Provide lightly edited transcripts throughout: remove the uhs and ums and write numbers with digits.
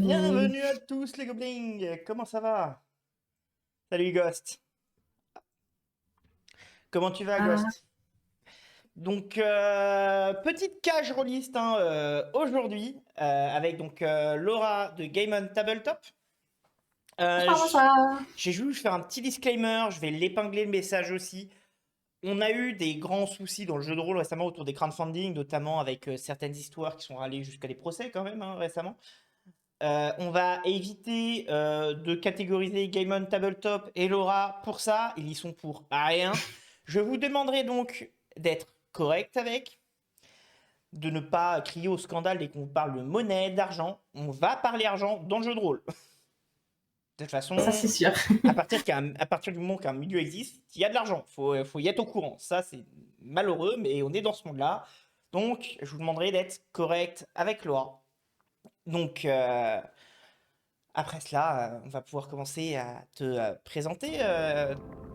Et Bienvenue à tous les gobelins, comment ça va? Salut Ghost. Comment tu vas ah, Ghost? Donc petite cage rôliste hein, aujourd'hui avec donc Laura de Game on Tabletop. Euh, Bonsoir, j- bonsoir. j'ai juste faire un petit disclaimer, je vais l'épingler le message aussi. On a eu des grands soucis dans le jeu de rôle récemment autour des crowdfunding, notamment avec certaines histoires qui sont allées jusqu'à des procès quand même hein, récemment. On va éviter de catégoriser Game on Tabletop et Laura pour ça. Ils y sont pour rien. Je vous demanderai donc d'être correct avec, de ne pas crier au scandale dès qu'on parle de monnaie, d'argent. On va parler argent dans le jeu de rôle. De toute Ça, façon, c'est sûr. à partir du moment qu'un milieu existe, il y a de l'argent. Faut y être au courant. Ça, c'est malheureux, mais on est dans ce monde-là. Donc, je vous demanderai d'être correct avec Laura. Donc, après cela, on va pouvoir commencer à te présenter.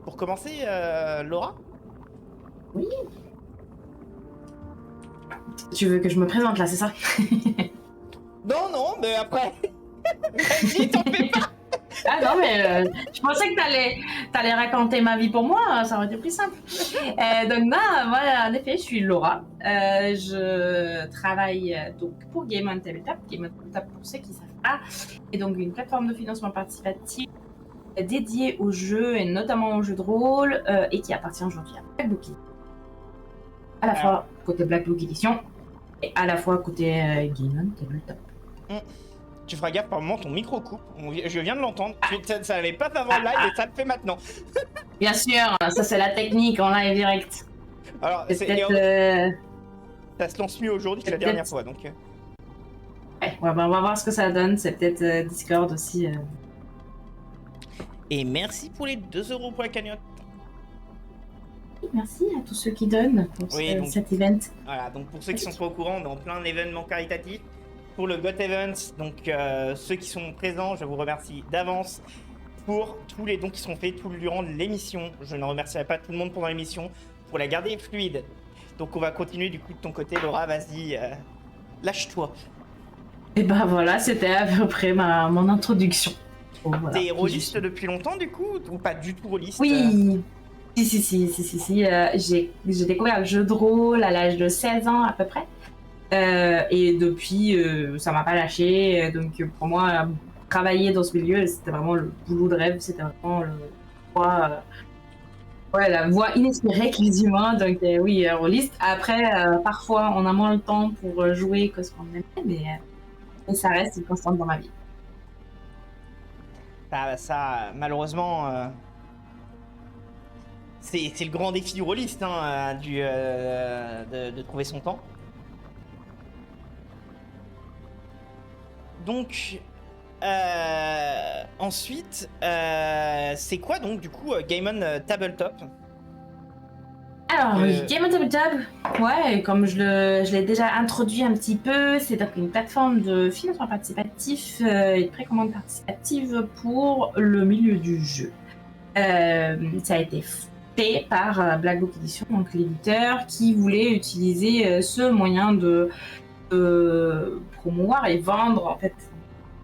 Pour commencer, Laura? Oui. Tu veux que je me présente là, c'est ça? Non, non, mais après, vas-y, t'en fais pas. Ah non, mais je pensais que t'allais raconter ma vie pour moi, ça aurait été plus simple. Donc non, voilà, en effet, je suis Laura. Je travaille donc pour Game on Tabletop. Game on Tabletop, pour ceux qui ne savent pas, est donc une plateforme de financement participatif dédiée aux jeux et notamment aux jeux de rôle et qui appartient aujourd'hui à Black Book Edition. À la Alors, fois côté Black Book Edition et à la fois côté Game on Tabletop. hum, tu feras gaffe, par moment, ton micro coupe. Je viens de l'entendre. Ça n'allait pas avant Ah, le live ah, et ça le fait maintenant. bien sûr, ça c'est la technique en live direct. Alors, C'est peut-être. ça se lance mieux aujourd'hui que la dernière fois. Donc, Ouais, bah, on va voir ce que ça donne. C'est peut-être Discord aussi. Et merci pour les 2 € pour la cagnotte. Merci à tous ceux qui donnent pour Oui, donc cet event. voilà, donc pour ceux qui sont pas au courant, on est en plein événement caritatif pour le Got Events. Donc ceux qui sont présents, je vous remercie d'avance pour tous les dons qui sont faits tout durant l'émission. Je ne remercierai pas tout le monde pendant l'émission pour la garder fluide. Donc on va continuer du coup de ton côté, Laura, vas-y, lâche-toi. Et bah voilà, c'était à peu près mon introduction. Bon, voilà, T'es qui je rôliste suis. depuis longtemps du coup ou pas du tout rôliste Oui, si. J'ai découvert le jeu de rôle à l'âge de 16 ans à peu près. Et depuis, ça m'a pas lâché. Donc pour moi, travailler dans ce milieu, c'était vraiment le boulot de rêve. C'était vraiment ouais, la voie inespérée quasiment. Donc oui, rôliste. Après, parfois, on a moins le temps pour jouer que ce qu'on aimait, mais ça reste une constante dans ma vie. Ça, malheureusement, c'est le grand défi du rôliste, hein, de trouver son temps. Donc, ensuite, c'est quoi donc du coup Game on Tabletop? Alors oui, Euh, Game on Tabletop, ouais, comme je l'ai déjà introduit un petit peu, c'est donc une plateforme de financement participatif et de précommande participative pour le milieu du jeu. Ça a été fait par Black Book Edition, donc l'éditeur, qui voulait utiliser ce moyen de promouvoir et vendre en fait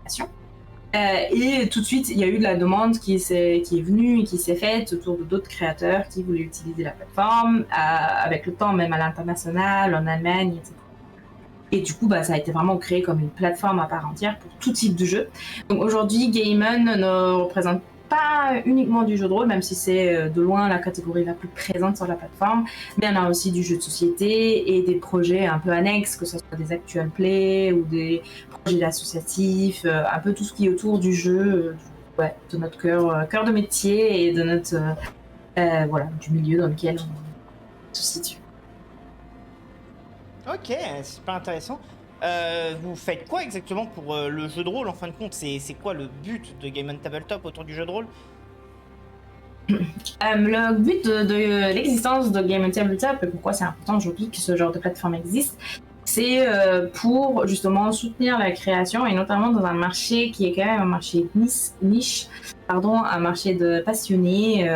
l'information. Et tout de suite, il y a eu de la demande qui est venue et qui s'est faite autour de d'autres créateurs qui voulaient utiliser la plateforme, avec le temps même à l'international, en Allemagne, etc. Et du coup, bah, ça a été vraiment créé comme une plateforme à part entière pour tout type de jeu. Donc aujourd'hui, Game On ne représente pas uniquement du jeu de rôle, même si c'est de loin la catégorie la plus présente sur la plateforme, mais on a aussi du jeu de société et des projets un peu annexes, que ce soit des actual play ou des projets associatifs, un peu tout ce qui est autour du jeu, ouais, de notre cœur de métier et de notre voilà, du milieu dans lequel on se situe. ok, c'est pas intéressant. Vous faites quoi exactement pour le jeu de rôle en fin de compte? C'est quoi le but de Game on Tabletop autour du jeu de rôle? Le but de l'existence de Game on Tabletop et pourquoi c'est important aujourd'hui que ce genre de plateforme existe, c'est pour justement soutenir la création et notamment dans un marché qui est quand même un marché niche, pardon, un marché de passionnés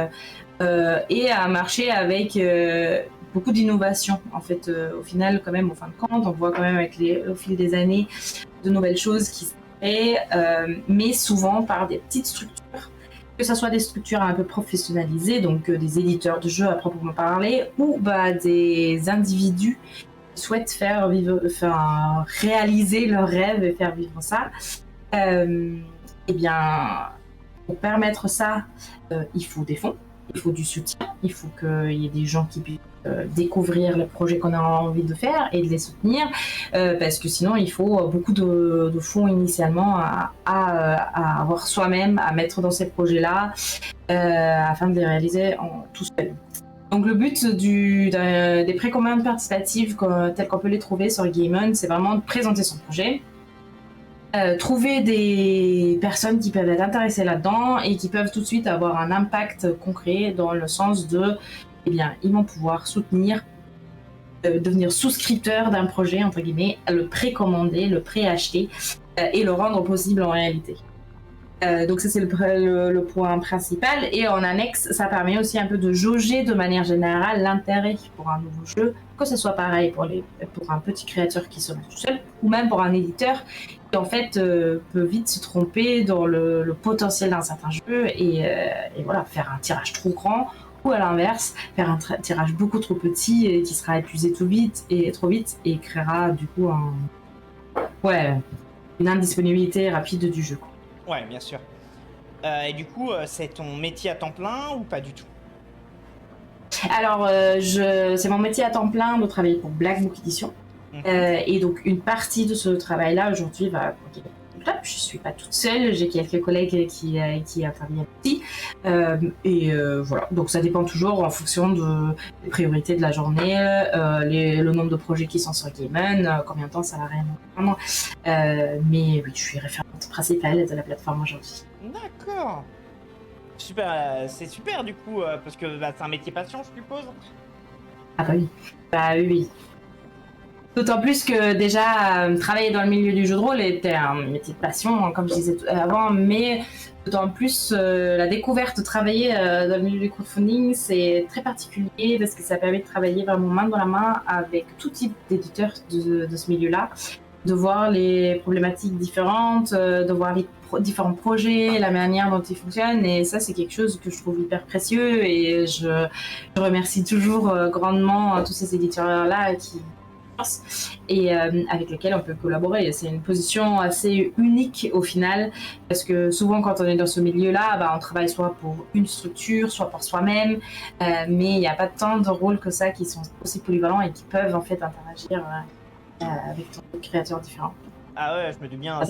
et un marché avec beaucoup d'innovation. En fait, au final, quand même, au fin de compte, on voit quand même au fil des années de nouvelles choses mais souvent par des petites structures, que ce soit des structures un peu professionnalisées, donc des éditeurs de jeux à proprement parler, ou des individus qui souhaitent réaliser leurs rêves et faire vivre ça. Eh bien, pour permettre ça, il faut des fonds, il faut du soutien, il faut qu'il y ait des gens qui puissent découvrir les projets qu'on a envie de faire et de les soutenir, parce que sinon il faut beaucoup de fonds initialement à avoir soi-même, à mettre dans ces projets-là, afin de les réaliser tout seul. Donc le but des précommandes participatives telles qu'on peut les trouver sur Gameon, c'est vraiment de présenter son projet, trouver des personnes qui peuvent être intéressées là-dedans et qui peuvent tout de suite avoir un impact concret dans le sens de, eh bien, ils vont pouvoir soutenir, devenir souscripteurs d'un projet, entre guillemets, le précommander, le préacheter et le rendre possible en réalité. Donc ça c'est le point principal, et en annexe ça permet aussi un peu de jauger de manière générale l'intérêt pour un nouveau jeu, que ce soit pareil pour un petit créateur qui se met tout seul, ou même pour un éditeur qui en fait peut vite se tromper dans le potentiel d'un certain jeu et voilà, faire un tirage trop grand, ou à l'inverse faire un tirage beaucoup trop petit et qui sera épuisé trop vite et créera du coup une indisponibilité rapide du jeu. Ouais, bien sûr. Et du coup, c'est ton métier à temps plein ou pas du tout? Alors, c'est mon métier à temps plein de travailler pour Black Book Edition. Et donc, une partie de ce travail-là, aujourd'hui, je suis pas toute seule, j'ai quelques collègues qui interviennent aussi. Voilà, donc ça dépend toujours en fonction des priorités de la journée, le nombre de projets qui sont sur Gameon, combien de temps ça va réellement prendre. Mais oui, je suis référente principale de la plateforme aujourd'hui. D'accord. Super, c'est super du coup, parce que c'est un métier passion, je suppose. Ah bah oui, oui. D'autant plus que déjà, travailler dans le milieu du jeu de rôle était un métier de passion, comme je disais avant, mais d'autant plus la découverte de travailler dans le milieu du crowdfunding, c'est très particulier parce que ça permet de travailler vraiment main dans la main avec tout type d'éditeurs de ce milieu-là, de voir les problématiques différentes, de voir les différents projets, la manière dont ils fonctionnent, et ça c'est quelque chose que je trouve hyper précieux, et je remercie toujours grandement tous ces éditeurs-là et avec lesquels on peut collaborer. C'est une position assez unique au final, parce que souvent quand on est dans ce milieu-là, on travaille soit pour une structure, soit pour soi-même, mais il n'y a pas tant de rôles que ça qui sont aussi polyvalents et qui peuvent en fait interagir avec d'autres créateurs différents. Ah ouais, je me doute bien,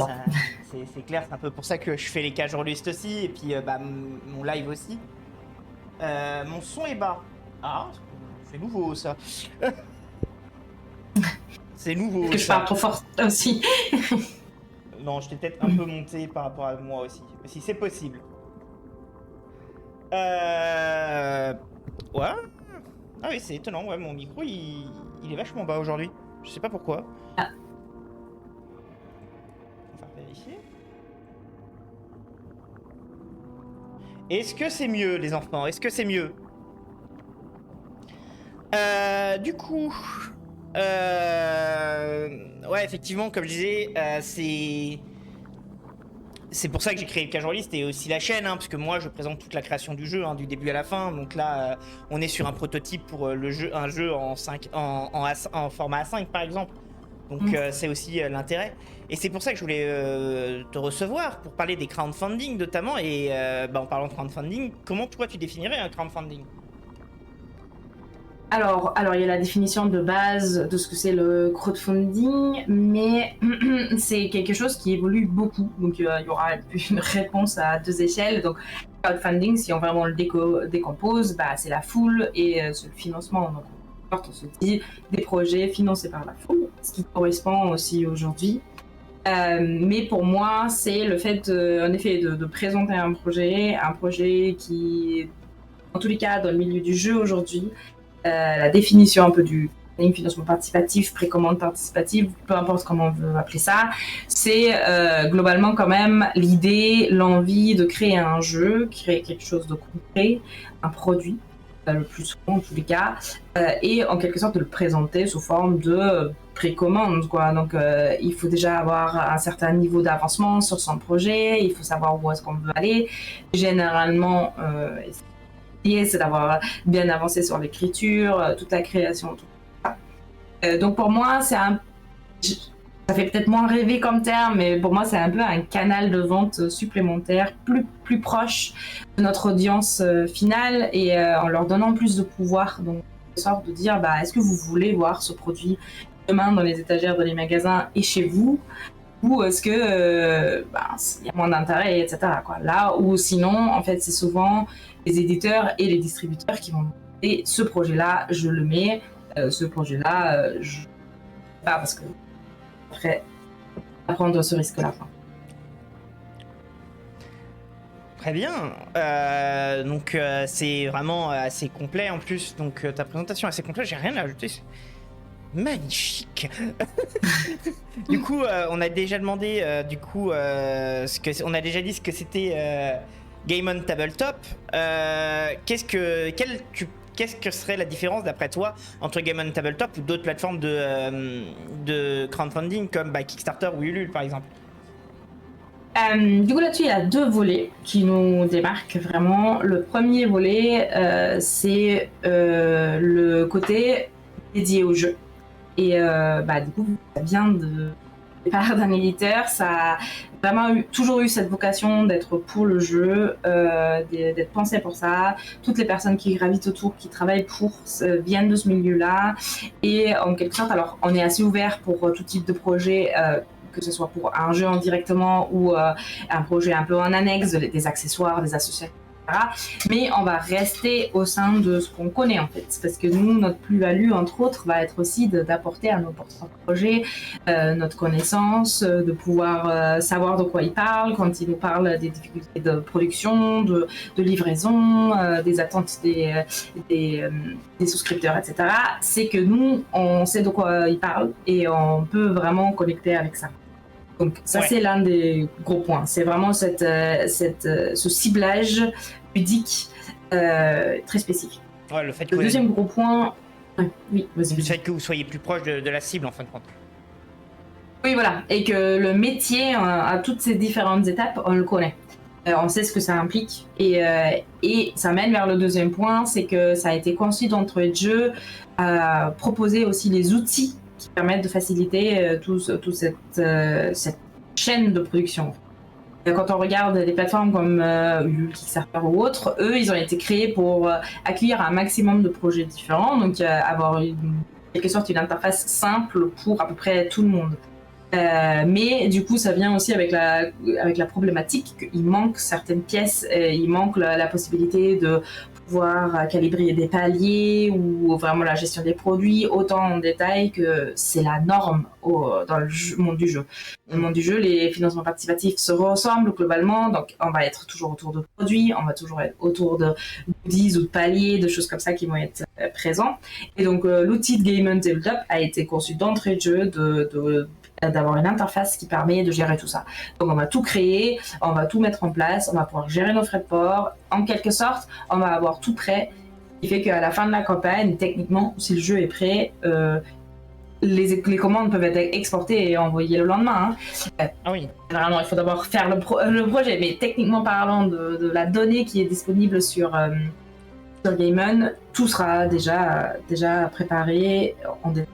c'est clair, c'est un peu pour ça que je fais les cages rôlistes aussi, et puis mon live aussi. Mon son est bas. Ah, c'est nouveau ça. C'est nouveau. Que je parle trop fort aussi. Non, je t'ai peut-être un peu monté par rapport à moi aussi. Si c'est possible. Ouais. Ah oui, c'est étonnant. Ouais, mon micro, il est vachement bas aujourd'hui. Je sais pas pourquoi. Ah. On va vérifier. Est-ce que c'est mieux, les enfants? Est-ce que c'est mieux? Du coup... ouais, effectivement, comme je disais, c'est pour ça que j'ai créé le Casualist et aussi la chaîne, parce que moi je présente toute la création du jeu, du début à la fin. Donc là, on est sur un prototype pour un jeu en format A5 par exemple. Donc c'est aussi l'intérêt. Et c'est pour ça que je voulais te recevoir pour parler des crowdfunding notamment. Et en parlant de crowdfunding, comment toi tu définirais un crowdfunding? Alors, il y a la définition de base de ce que c'est le crowdfunding, mais c'est quelque chose qui évolue beaucoup. Donc, il y aura une réponse à deux échelles. Donc, crowdfunding, si on vraiment le décompose, c'est la foule et c'est le financement. Donc, on se dit des projets financés par la foule, ce qui correspond aussi aujourd'hui. Mais pour moi, c'est le fait, en effet, de présenter un projet qui, en tous les cas, dans le milieu du jeu aujourd'hui, la définition un peu du financement participatif, précommande participative, peu importe comment on veut appeler ça, c'est globalement quand même l'idée, l'envie de créer un jeu, créer quelque chose de concret, un produit, le plus souvent en tous les cas, et en quelque sorte de le présenter sous forme de précommande, quoi. Donc, il faut déjà avoir un certain niveau d'avancement sur son projet, il faut savoir où est-ce qu'on veut aller. Généralement, c'est d'avoir bien avancé sur l'écriture, toute la création, tout ça. Donc, pour moi, ça fait peut-être moins rêver comme terme, mais pour moi, c'est un peu un canal de vente supplémentaire, plus proche de notre audience finale et en leur donnant plus de pouvoir. Donc, sorte de dire, est-ce que vous voulez voir ce produit demain dans les étagères de les magasins et chez vous, ou est-ce que il y a moins d'intérêt, etc., quoi. Là où sinon, en fait, c'est souvent les éditeurs et les distributeurs qui vont dire, ce projet-là, je le mets, ce projet-là, je pas parce que après, à prendre ce risque-là. Très bien. Donc c'est vraiment assez complet en plus. Donc ta présentation est assez complète. J'ai rien à ajouter. Magnifique. Du coup, on a déjà demandé on a déjà dit ce que c'était Game on Tabletop. Qu'est-ce que serait la différence d'après toi entre Game on Tabletop ou d'autres plateformes de crowdfunding comme Kickstarter ou Ulule par exemple? Du coup, là-dessus, il y a 2 volets qui nous démarquent vraiment. Le premier volet, c'est le côté dédié au jeu. Et du coup, ça vient de part d'un éditeur, ça a vraiment toujours eu cette vocation d'être pour le jeu, d'être pensé pour ça. Toutes les personnes qui gravitent autour, qui travaillent pour, viennent de ce milieu-là. Et en quelque sorte, alors, on est assez ouvert pour tout type de projet, que ce soit pour un jeu en directement ou un projet un peu en annexe, des accessoires, des associations, etc. Mais on va rester au sein de ce qu'on connaît en fait, parce que nous, notre plus-value, entre autres, va être aussi d'apporter à nos projets notre connaissance, de pouvoir savoir de quoi ils parlent quand ils nous parlent des difficultés de production, de livraison, des attentes des souscripteurs, etc. C'est que nous, on sait de quoi ils parlent et on peut vraiment connecter avec ça. Donc ça, c'est l'un des gros points. C'est vraiment ce ciblage ludique très spécifique. Ouais, le deuxième gros point... Oui, vas-y. Le fait que vous soyez plus proche de la cible, en fin de compte. Oui, voilà. Et que le métier, à toutes ces différentes étapes, on le connaît. On sait ce que ça implique. Et ça mène vers le deuxième point, c'est que ça a été conçu d'entrée de jeu à proposer aussi les outils qui permettent de faciliter toute cette chaîne de production. Quand on regarde des plateformes comme Kickstarter ou autres, eux, ils ont été créés pour accueillir un maximum de projets différents, donc avoir en quelque sorte une interface simple pour à peu près tout le monde. Mais du coup, ça vient aussi avec la problématique qu'il manque certaines pièces, il manque la possibilité de pouvoir calibrer des paliers ou vraiment la gestion des produits autant en détail que c'est la norme dans le monde du jeu. Dans le monde du jeu, les financements participatifs se ressemblent globalement, donc on va être toujours autour de produits, on va toujours être autour de goodies ou de paliers, de choses comme ça qui vont être présents. Et donc l'outil de Game on Tabletop a été conçu d'entrée de jeu d'avoir une interface qui permet de gérer tout ça. Donc on va tout créer, on va tout mettre en place, on va pouvoir gérer nos frais de port. En quelque sorte, on va avoir tout prêt, ce qui fait qu'à la fin de la campagne, techniquement, si le jeu est prêt, les commandes peuvent être exportées et envoyées le lendemain. Ah oui. Généralement, il faut d'abord faire le projet, mais techniquement parlant de la donnée qui est disponible sur Game On, tout sera déjà préparé en détail.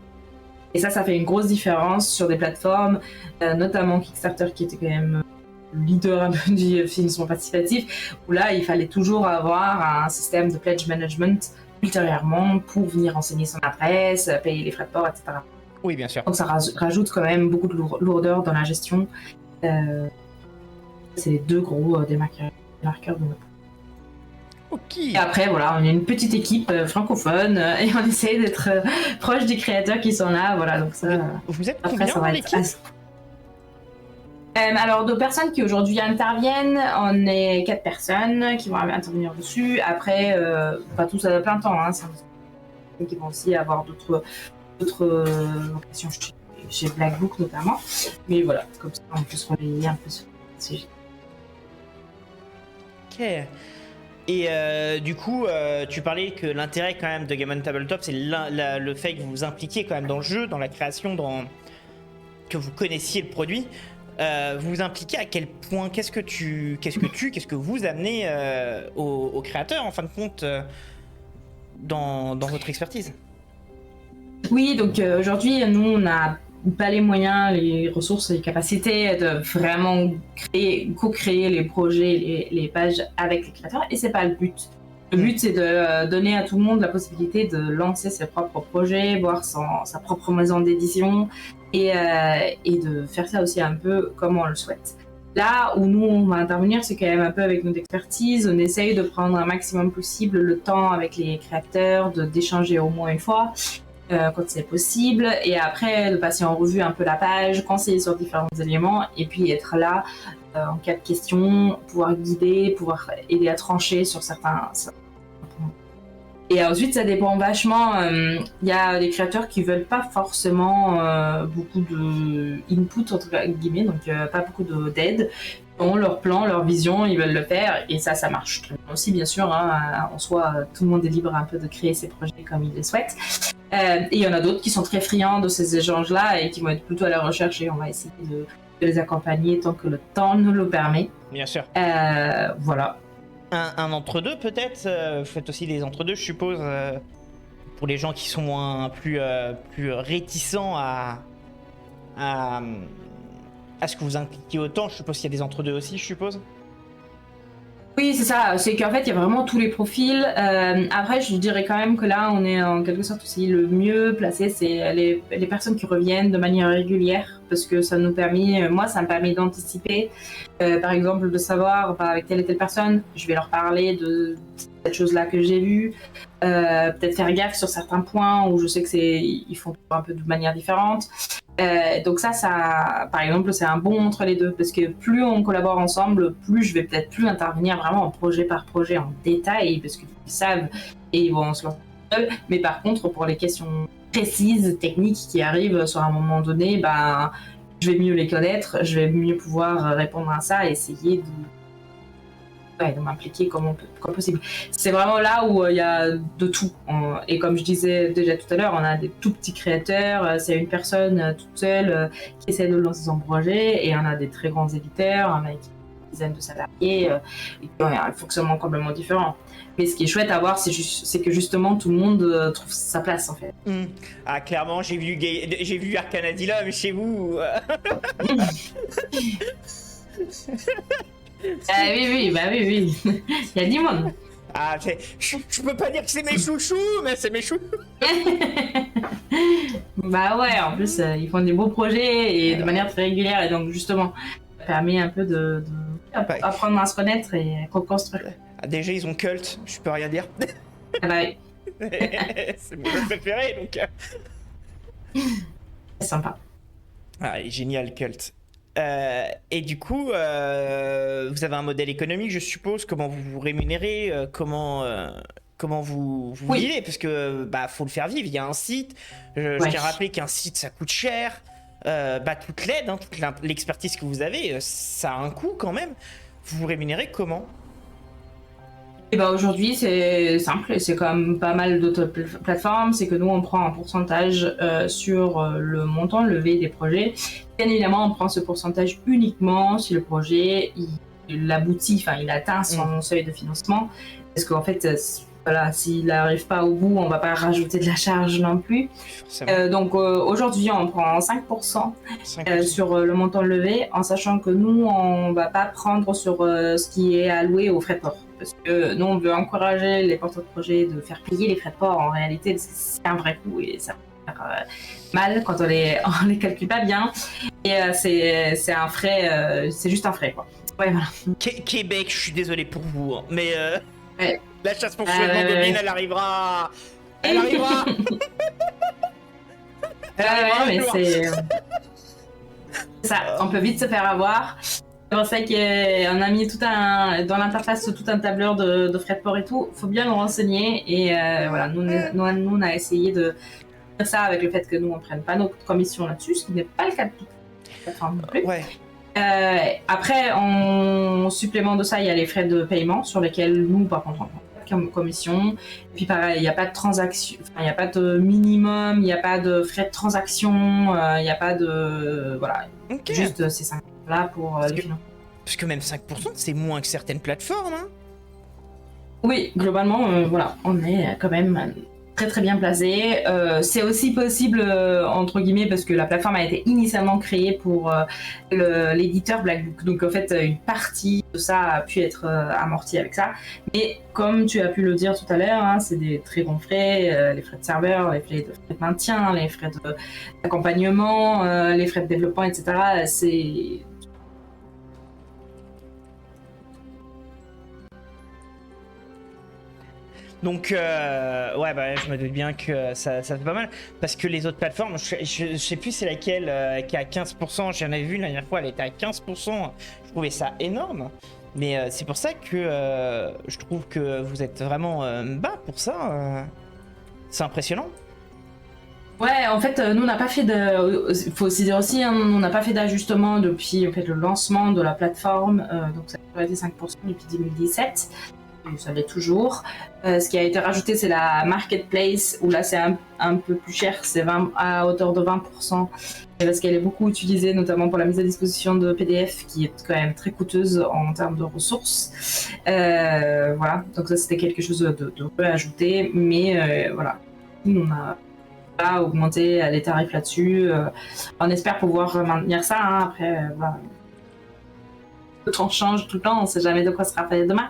Et ça fait une grosse différence sur des plateformes, notamment Kickstarter qui était quand même leader un peu du financement participatif, où là il fallait toujours avoir un système de pledge management ultérieurement pour venir renseigner son adresse, payer les frais de port, etc. Oui, bien sûr. Donc ça rajoute quand même beaucoup de lourdeur dans la gestion. C'est les 2 gros démarqueurs de notre. Okay. Et après, voilà, on est une petite équipe francophone et on essaie d'être proche des créateurs qui sont là. Voilà, donc ça. Vous êtes combien dans l'équipe ? Alors, de personnes qui aujourd'hui interviennent, on est 4 personnes qui vont intervenir dessus. Après, pas tous à plein temps, hein, c'est qui vont aussi avoir d'autres vocations chez Black Book notamment. Mais voilà, comme ça, on peut se relayer un peu sur le sujet. Ok. Et du coup, tu parlais que l'intérêt quand même de Game on Tabletop, c'est le fait que vous vous impliquiez quand même dans le jeu, dans la création, que vous connaissiez le produit. Vous vous impliquez à quel point? Qu'est-ce que vous amenez aux créateurs en fin de compte dans votre expertise? Oui, donc aujourd'hui, nous, on n'a pas les moyens, les ressources, les capacités de vraiment co-créer les projets, les pages avec les créateurs, et c'est pas le but. Le but, c'est de donner à tout le monde la possibilité de lancer ses propres projets, voir sa propre maison d'édition, et de faire ça aussi un peu comme on le souhaite. Là où nous, on va intervenir, c'est quand même un peu avec notre expertise. On essaye de prendre un maximum possible le temps avec les créateurs, d'échanger au moins une fois, quand c'est possible, et après de passer en revue un peu la page, conseiller sur différents éléments, et puis être là en cas de questions, pouvoir guider, pouvoir aider à trancher sur certains points. Et ensuite, ça dépend vachement. Il y a des créateurs qui veulent pas forcément beaucoup de input, entre guillemets, donc pas beaucoup d'aide. Ils ont leur plan, leur vision, ils veulent le faire, et ça marche très bien aussi, bien sûr. En soi, tout le monde est libre un peu de créer ses projets comme il le souhaite. Et il y en a d'autres qui sont très friands de ces échanges-là et qui vont être plutôt à la recherche, et on va essayer de les accompagner tant que le temps nous le permet. Bien sûr. Voilà. Un entre-deux peut-être, vous faites aussi des entre-deux, je suppose, pour les gens qui sont plus réticents à ce que vous impliquiez autant. Je suppose qu'il y a des entre-deux aussi, je suppose. Oui, c'est ça. C'est qu'en fait, il y a vraiment tous les profils. Après, je dirais quand même que là, on est en quelque sorte aussi le mieux placé. C'est les personnes qui reviennent de manière régulière, parce que ça nous permet, moi, ça me permet d'anticiper. Par exemple, de savoir avec telle et telle personne, je vais leur parler de cette chose-là que j'ai vue. Peut-être faire gaffe sur certains points où je sais que ils font un peu de manière différente. Donc ça, par exemple, c'est un bon entre les deux, parce que plus on collabore ensemble, plus je vais peut-être plus intervenir vraiment en projet par projet en détail, parce qu'ils savent et ils vont se lancer seuls. Mais par contre, pour les questions précises, techniques qui arrivent sur un moment donné, je vais mieux les connaître, je vais mieux pouvoir répondre à ça et essayer de m'impliquer comme possible. C'est vraiment là où il y a de tout. Et comme je disais déjà tout à l'heure, on a des tout petits créateurs, c'est une personne toute seule qui essaie de lancer son projet, et on a des très grands éditeurs, on a une dizaine de salariés, et qui ont un fonctionnement complètement différent. Mais ce qui est chouette à voir, c'est que justement tout le monde trouve sa place en fait. Ah, clairement, j'ai vu Arcanadilum chez vous. Oui. Il y a du monde. Ah, je peux pas dire que c'est mes chouchous, mais c'est mes chouchous. Bah ouais, en plus, ils font des beaux projets et de manière très régulière, et donc justement, ça permet un peu d'apprendre à se connaître et reconstruire. Ah, déjà, ils ont Cult, je peux rien dire. Ah bah oui. C'est mon jeu préféré, donc. C'est sympa. Ah, génial, Cult. Et du coup, vous avez un modèle économique, je suppose. Comment vous vous rémunérez, comment vous vivez, parce que faut le faire vivre. Il y a un site. Je tiens à rappeler qu'un site, ça coûte cher. Toute l'aide, toute l'expertise que vous avez, ça a un coût quand même. Vous vous rémunérez comment? Et aujourd'hui, c'est simple, et c'est comme pas mal d'autres plateformes, c'est que nous, on prend un pourcentage sur le montant levé des projets. Bien évidemment, on prend ce pourcentage uniquement si le projet il aboutit, il atteint son seuil de financement. Parce qu'en fait, s'il n'arrive pas au bout, on ne va pas rajouter de la charge non plus. Donc aujourd'hui, on prend 5%, sur le montant levé, en sachant que nous, on ne va pas prendre sur ce qui est alloué aux frais de port. Parce que nous, on veut encourager les porteurs de projets de faire payer les frais de port en réalité, parce que c'est un vrai coût et ça va faire mal quand on les calcule pas bien. Et c'est un frais, c'est juste un frais, quoi. Ouais, voilà. Québec, je suis désolé pour vous, mais ouais. La chasse ponctuellement bobine, elle arrivera. Elle arrivera. Mais c'est ça, on peut vite se faire avoir. C'est pour ça qu'on a mis dans l'interface tout un tableur de frais de port et tout. Faut bien nous renseigner, et voilà, nous on a essayé de faire ça avec le fait que nous on prenne pas notre commission là-dessus, ce qui n'est pas le cas de toute plateforme non plus. Ouais. Après, en supplément de ça, il y a les frais de paiement sur lesquels nous, par contre, on prend comme commission. Et puis pareil, il n'y a pas de transaction, il n'y a pas de minimum, il n'y a pas de frais de transaction, il n'y a pas de... Voilà, Ok. juste ces 5 là pour les finances. Parce que même 5%, c'est moins que certaines plateformes. Hein. Oui, globalement, voilà, on est quand même très très bien placé. C'est aussi possible, entre guillemets, parce que la plateforme a été initialement créée pour l'éditeur Blackbook. Donc en fait, une partie de ça a pu être amortie avec ça. Mais comme tu as pu le dire tout à l'heure, hein, c'est des très bons frais, les frais de serveur, les frais de maintien, les frais d'accompagnement, les frais de développement, etc. C'est... Donc, ouais, bah, je me doute bien que ça fait pas mal. Parce que les autres plateformes, je sais plus c'est laquelle qui est à 15%. J'en avais vu la dernière fois, elle était à 15%. Je trouvais ça énorme. Mais c'est pour ça que je trouve que vous êtes vraiment bas pour ça. C'est impressionnant. Ouais, en fait, nous, on n'a pas fait de... Il faut aussi dire aussi, hein, on n'a pas fait d'ajustement depuis en fait, le lancement de la plateforme. Donc, ça a été 5% depuis 2017. Et ça l'est toujours. Ce qui a été rajouté, c'est la marketplace, où là, c'est un peu plus cher. C'est à hauteur de 20%. Et parce qu'elle est beaucoup utilisée, notamment pour la mise à disposition de PDF, qui est quand même très coûteuse en termes de ressources. Voilà. Donc ça, c'était quelque chose de ajouté. Mais voilà. On a pas augmenté les tarifs là-dessus. On espère pouvoir maintenir ça. Hein. Après, voilà. Le temps change tout le temps. On ne sait jamais de quoi sera fait demain.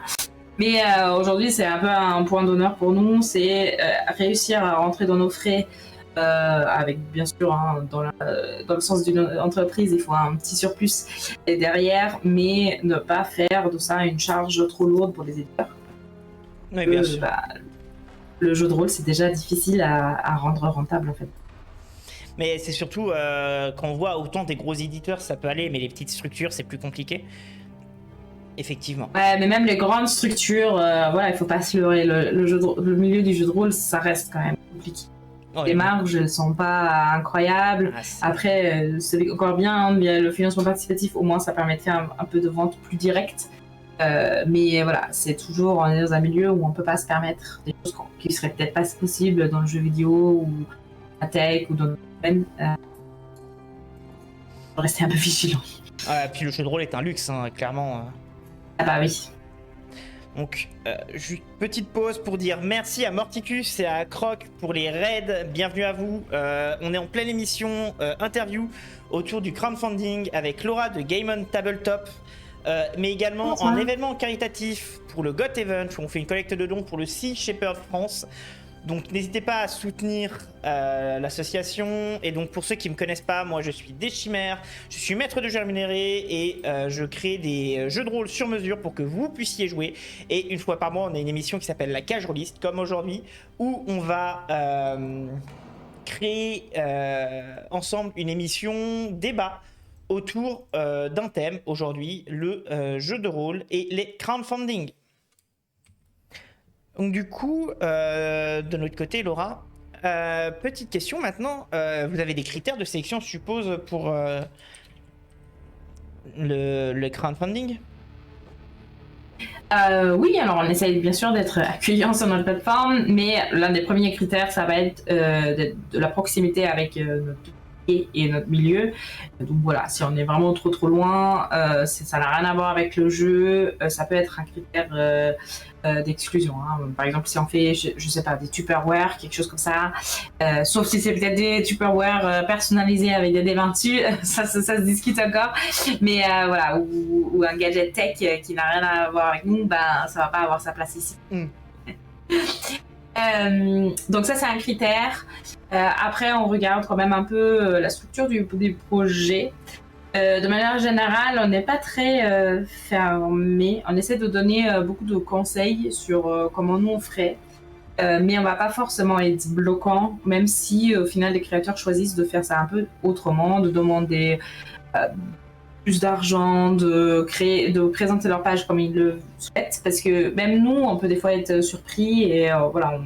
Mais aujourd'hui, c'est un peu un point d'honneur pour nous, c'est réussir à rentrer dans nos frais, avec bien sûr, hein, dans le sens d'une entreprise, il faut un petit surplus derrière, mais ne pas faire de ça une charge trop lourde pour les éditeurs. Oui, bien sûr. Le jeu de rôle, c'est déjà difficile à rendre rentable en fait. Mais c'est surtout quand on voit autant des gros éditeurs, ça peut aller, mais les petites structures, c'est plus compliqué. Effectivement. Ouais, mais même les grandes structures, voilà, il faut pas se leurrer. Le milieu du jeu de rôle, ça reste quand même compliqué. Oh, les marges, elles sont pas incroyables. Après, c'est encore bien, hein, le financement participatif, au moins, ça permet de faire un peu de vente plus directe. Mais voilà, c'est toujours, on est dans un milieu où on peut pas se permettre des choses qui seraient peut-être pas possibles dans le jeu vidéo ou la tech ou dans le domaine. Faut rester un peu vigilant. Puis le jeu de rôle est un luxe, hein, clairement. Ah bah oui. Donc, juste petite pause pour dire merci à Morticus et à Croc pour les raids. Bienvenue à vous. On est en pleine émission interview autour du crowdfunding avec Laura de Game on Tabletop. Mais également en événement caritatif pour le GOT Event où on fait une collecte de dons pour le Sea Shepherd France. Donc n'hésitez pas à soutenir l'association. Et donc pour ceux qui ne me connaissent pas, moi je suis Deschimère, je suis maître de jeu rémunéré et je crée des jeux de rôle sur mesure pour que vous puissiez jouer. Et une fois par mois, on a une émission qui s'appelle la Cage Rolliste, comme aujourd'hui, où on va créer ensemble une émission débat autour d'un thème aujourd'hui, le jeu de rôle et les crowdfunding. Donc du coup, de notre côté, Laura, petite question maintenant. Vous avez des critères de sélection, je suppose, pour le crowdfunding? Oui, alors on essaye bien sûr d'être accueillant sur notre plateforme, mais l'un des premiers critères, ça va être de la proximité avec notre et notre milieu. Donc voilà, si on est vraiment trop loin, ça n'a rien à voir avec le jeu, ça peut être un critère d'exclusion. Hein. Par exemple, si on fait, je sais pas, des Tupperware, quelque chose comme ça, sauf si c'est peut-être des Tupperware personnalisés avec des débats dessus, ça se discute encore. Mais voilà, ou un gadget tech qui n'a rien à voir avec nous, ben ça va pas avoir sa place ici. Donc ça c'est un critère. Après on regarde quand même un peu la structure des projets. De manière générale, on n'est pas très fermé. On essaie de donner beaucoup de conseils sur comment nous on ferait. Mais on va pas forcément être bloquant, même si au final les créateurs choisissent de faire ça un peu autrement, de demander plus d'argent, de présenter leur page comme ils le souhaitent, parce que même nous, on peut des fois être surpris et voilà,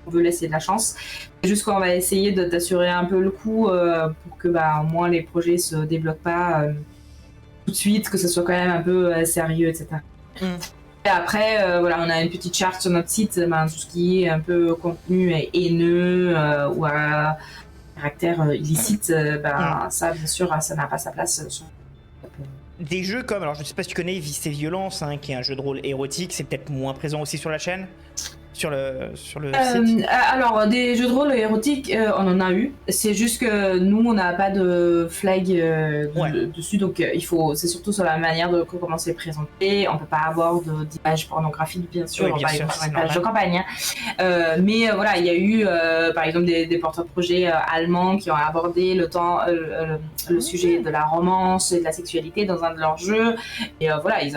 on veut laisser de la chance. C'est juste qu'on va essayer d'assurer un peu le coup pour que au moins les projets se débloquent pas tout de suite, que ce soit quand même un peu sérieux, etc. Et après, voilà, on a une petite charte sur notre site, tout ce qui est un peu contenu haineux ou à caractère illicite, ça, bien sûr, ça n'a pas sa place sur... Des jeux comme, alors je sais pas si tu connais Vice et Violence, hein, qui est un jeu de rôle érotique, c'est peut-être moins présent aussi sur la chaîne, sur le site. Alors, des jeux de rôle érotiques, on en a eu. C'est juste que nous, on n'a pas de flag dessus, donc c'est surtout sur la manière de comment c'est présenté. On peut pas avoir d'images pornographiques, bien sûr, Oui, bien sûr, sur une page de campagne. Mais voilà, il y a eu, par exemple, des porteurs de projets allemands qui ont abordé le sujet de la romance et de la sexualité dans un de leurs jeux. Et voilà, ils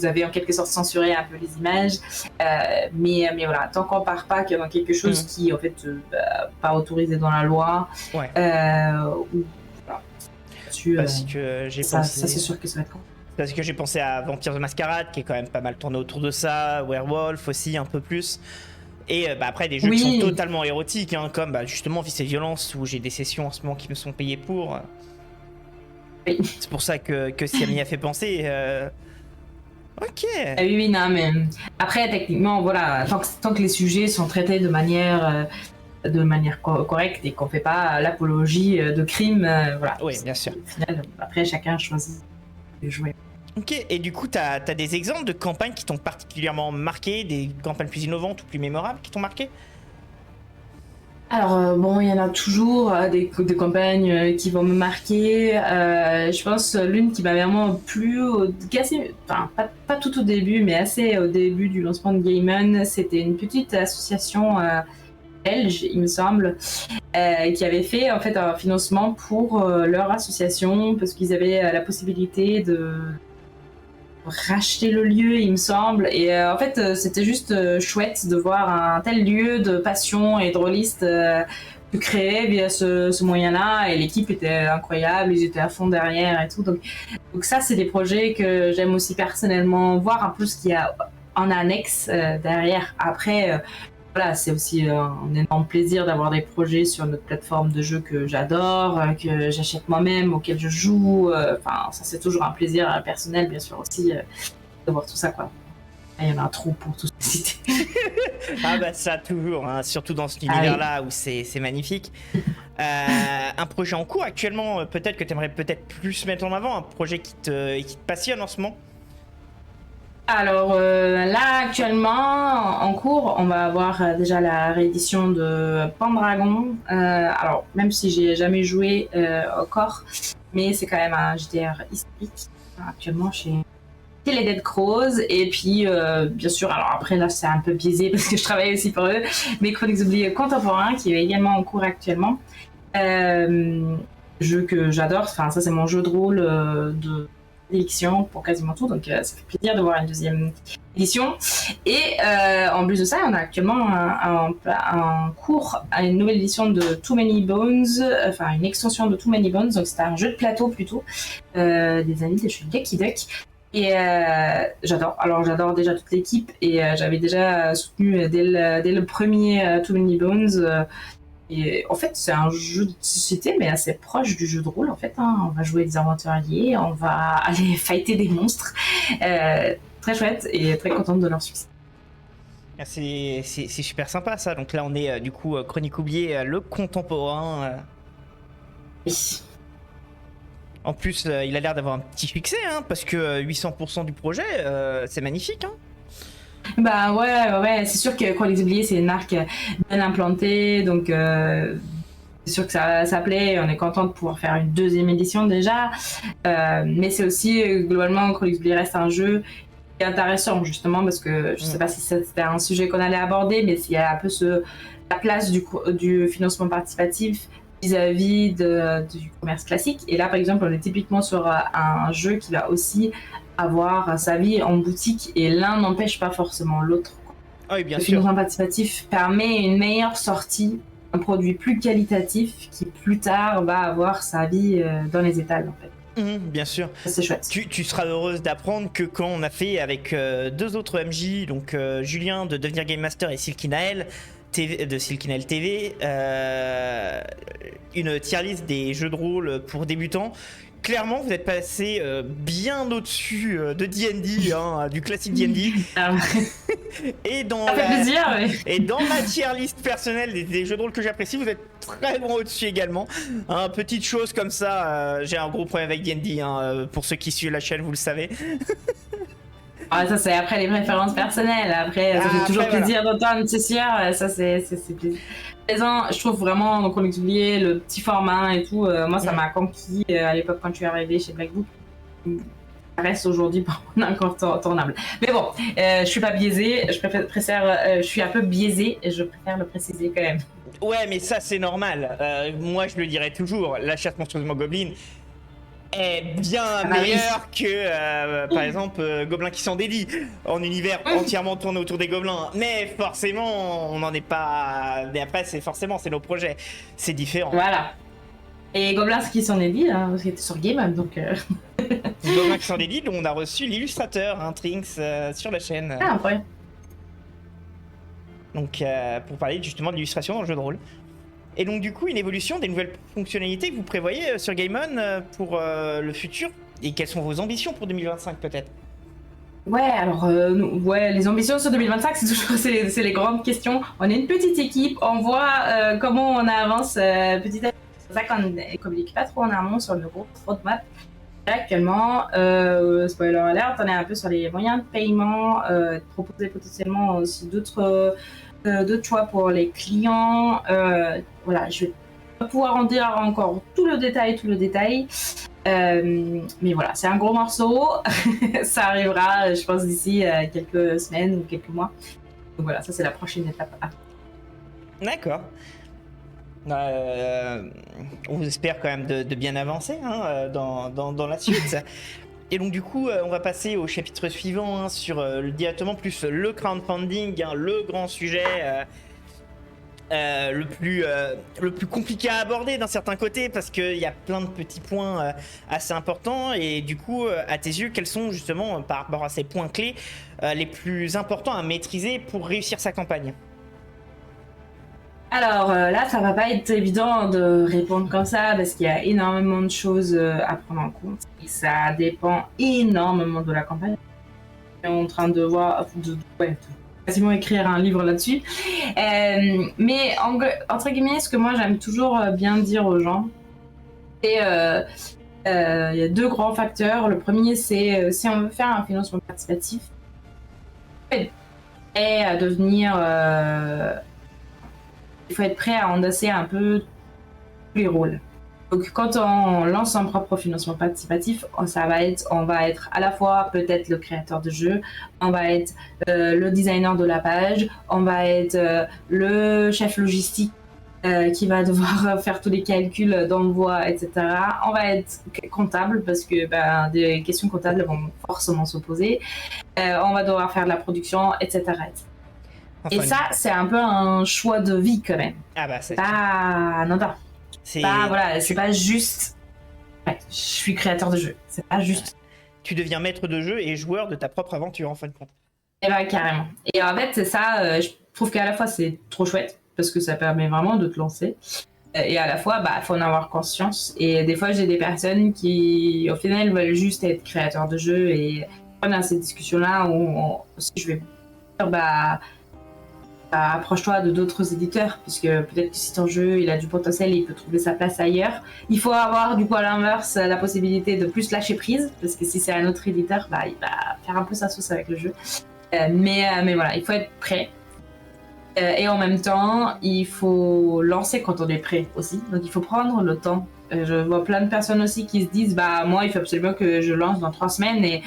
avaient en quelque sorte censuré un peu les images. Mais voilà, tant qu'on part pas dans quelque chose qui est en fait pas autorisé dans la loi, ou voilà. Parce que j'ai pensé... ça c'est sûr que ça va être con. Parce que j'ai pensé à Vampire the Masquerade, qui est quand même pas mal tourné autour de ça, Werewolf aussi un peu plus. Et après des jeux qui sont totalement érotiques, hein, comme justement Vice et Violence, où j'ai des sessions en ce moment qui me sont payées pour. Oui. C'est pour ça que Siami a fait penser. Ok. Oui, non, mais après, techniquement, voilà, tant que les sujets sont traités de manière correcte et qu'on fait pas l'apologie de crimes, voilà. Oui, bien sûr. Au final, après, chacun choisit de jouer. Ok, et du coup, t'as des exemples de campagnes qui t'ont particulièrement marqué, des campagnes plus innovantes ou plus mémorables qui t'ont marqué? Alors, bon, il y en a toujours des campagnes qui vont me marquer. Je pense l'une qui m'a vraiment plu, pas tout au début, mais assez au début du lancement de Game On, c'était une petite association belge, il me semble, qui avait fait en fait un financement pour leur association parce qu'ils avaient la possibilité de racheter le lieu, il me semble, et en fait c'était juste chouette de voir un tel lieu de passion et drôliste se créer via ce moyen-là, et l'équipe était incroyable, ils étaient à fond derrière et tout, donc ça c'est des projets que j'aime aussi personnellement voir un peu ce qu'il y a en annexe derrière. Après voilà, c'est aussi un énorme plaisir d'avoir des projets sur notre plateforme de jeu que j'adore, que j'achète moi-même, auxquels je joue. Enfin, ça c'est toujours un plaisir personnel, bien sûr aussi, de voir tout ça, quoi. Il y en a trop pour tout citer. Ah bah ça toujours, hein, surtout dans cet univers-là où c'est magnifique. Un projet en cours actuellement, peut-être que tu aimerais peut-être plus mettre en avant, un projet qui te passionne en ce moment? Alors là actuellement en cours, on va avoir déjà la réédition de Pendragon. Alors même si j'ai jamais joué encore, mais c'est quand même un JDR historique actuellement chez les Dead Crows. Et puis bien sûr, alors après là c'est un peu biaisé parce que je travaille aussi pour eux, mais Chroniques oubliées contemporains qui est également en cours actuellement. Jeu que j'adore, enfin ça c'est mon jeu de rôle de édition pour quasiment tout, donc ça fait plaisir de voir une deuxième édition. Et en plus de ça, on a actuellement un cours à une nouvelle édition de Too Many Bones, enfin une extension de Too Many Bones, donc c'est un jeu de plateau plutôt, des amis de chez Lucky Duck. Et j'adore. Alors j'adore déjà toute l'équipe, et j'avais déjà soutenu dès le premier Too Many Bones. Et en fait, c'est un jeu de société, mais assez proche du jeu de rôle, en fait. On va jouer des aventuriers, on va aller fighter des monstres. Très chouette et très contente de leur succès. C'est super sympa, ça. Donc là, on est du coup Chroniques oubliées, le contemporain. Oui. En plus, il a l'air d'avoir un petit succès, hein, parce que 800% du projet, c'est magnifique, hein. Bah ouais, c'est sûr que Chroniques oubliées, c'est une marque bien implantée, donc c'est sûr que ça plaît, on est content de pouvoir faire une deuxième édition déjà, mais c'est aussi, globalement, Chroniques oubliées reste un jeu qui est intéressant, justement, parce que je sais pas si c'était un sujet qu'on allait aborder, mais s'il y a un peu la place du financement participatif vis-à-vis du commerce classique, et là, par exemple, on est typiquement sur un jeu qui va aussi avoir sa vie en boutique, et l'un n'empêche pas forcément l'autre. Ah oui, bien sûr. Le financement participatif permet une meilleure sortie, un produit plus qualitatif qui plus tard va avoir sa vie dans les étals, en fait. Bien sûr. C'est chouette. Tu seras heureuse d'apprendre que quand on a fait avec deux autres MJ, donc Julien de Devenir Game Master et Silky Nael de Silky Nael TV, une tier list des jeux de rôle pour débutants, clairement, vous êtes passé bien au-dessus de D&D, hein, du classique D&D. Et dans Ça fait plaisir, mais... Et dans ma tier list personnelle des jeux de rôle que j'apprécie, vous êtes très loin au-dessus également. Hein, petite chose comme ça, j'ai un gros problème avec D&D, hein, pour ceux qui suivent la chaîne, vous le savez. Ah, ça c'est après les préférences personnelles, après ça fait toujours plaisir d'entendre, c'est sûr, ça c'est plaisant. Je trouve vraiment, donc on oublié le petit format et tout, moi ça m'a conquis à l'époque quand je suis arrivée chez Black Book. Ça reste aujourd'hui encore tournable. Mais bon, je suis pas biaisée, je suis un peu biaisée et je préfère le préciser quand même. Ouais, mais ça c'est normal, moi je le dirais toujours, la chasse monstrueusement Goblin est bien meilleur que, par exemple, Gobelins qui s'en dédient, en univers entièrement tourné autour des gobelins. Mais forcément, on n'en est pas... Mais après, c'est nos projets. C'est différent. Voilà. Et Gobelins qui s'en dédient, hein, c'était sur Game, donc... Gobelins qui s'en dédient, on a reçu l'illustrateur, hein, Trinx, sur la chaîne. Ah, ouais. Donc, pour parler justement de l'illustration dans le jeu de rôle. Et donc du coup, une évolution des nouvelles fonctionnalités que vous prévoyez sur Game On pour le futur. Et quelles sont vos ambitions pour 2025 peut-être? Ouais, alors les ambitions sur 2025, c'est toujours c'est les grandes questions. On est une petite équipe, on voit comment on avance petit à petit. C'est pour ça qu'on ne communique pas trop en amont sur le gros roadmap. Actuellement, spoiler alert, on est un peu sur les moyens de paiement, proposer potentiellement aussi d'autres choix pour les clients. Voilà, je vais pas pouvoir en dire encore tout le détail. Mais voilà, c'est un gros morceau. Ça arrivera, je pense, d'ici quelques semaines ou quelques mois. Donc voilà, ça c'est la prochaine étape. D'accord. On vous espère quand même de bien avancer, hein, dans la suite. Et donc du coup, on va passer au chapitre suivant, hein, sur directement plus le crowdfunding, hein, le grand sujet le plus compliqué à aborder d'un certain côté, parce qu'il y a plein de petits points assez importants. Et du coup, à tes yeux, quels sont justement, par rapport à ces points clés, les plus importants à maîtriser pour réussir sa campagne? Alors là, ça va pas être évident de répondre comme ça parce qu'il y a énormément de choses à prendre en compte et ça dépend énormément de la campagne. On est en train de voir, quasiment écrire un livre là-dessus. Mais entre guillemets, ce que moi j'aime toujours bien dire aux gens, c'est il y a deux grands facteurs. Le premier, c'est si on veut faire un financement participatif, et à devenir il faut être prêt à endosser un peu tous les rôles. Donc quand on lance son propre financement participatif, on va être à la fois peut-être le créateur de jeu, on va être le designer de la page, on va être le chef logistique qui va devoir faire tous les calculs d'envoi, etc. On va être comptable parce que des questions comptables vont forcément s'opposer. On va devoir faire de la production, etc. Enfin, et ça, c'est un peu un choix de vie quand même. Ah bah c'est pas... Non. C'est pas juste... Ouais, je suis créateur de jeu. C'est pas juste... Tu deviens maître de jeu et joueur de ta propre aventure en fin de compte. Et bah carrément. Et en fait, c'est ça, je trouve qu'à la fois c'est trop chouette parce que ça permet vraiment de te lancer. Et à la fois, faut en avoir conscience. Et des fois, j'ai des personnes qui, au final, veulent juste être créateurs de jeu et prendre ces discussions-là où je vais dire, approche-toi de d'autres éditeurs, puisque peut-être que si ton jeu il a du potentiel, il peut trouver sa place ailleurs. Il faut avoir du coup à l'inverse la possibilité de plus lâcher prise, parce que si c'est un autre éditeur, il va faire un peu sa sauce avec le jeu. Mais voilà, il faut être prêt. Et en même temps, il faut lancer quand on est prêt aussi. Donc il faut prendre le temps. Je vois plein de personnes aussi qui se disent moi il faut absolument que je lance dans 3 semaines, et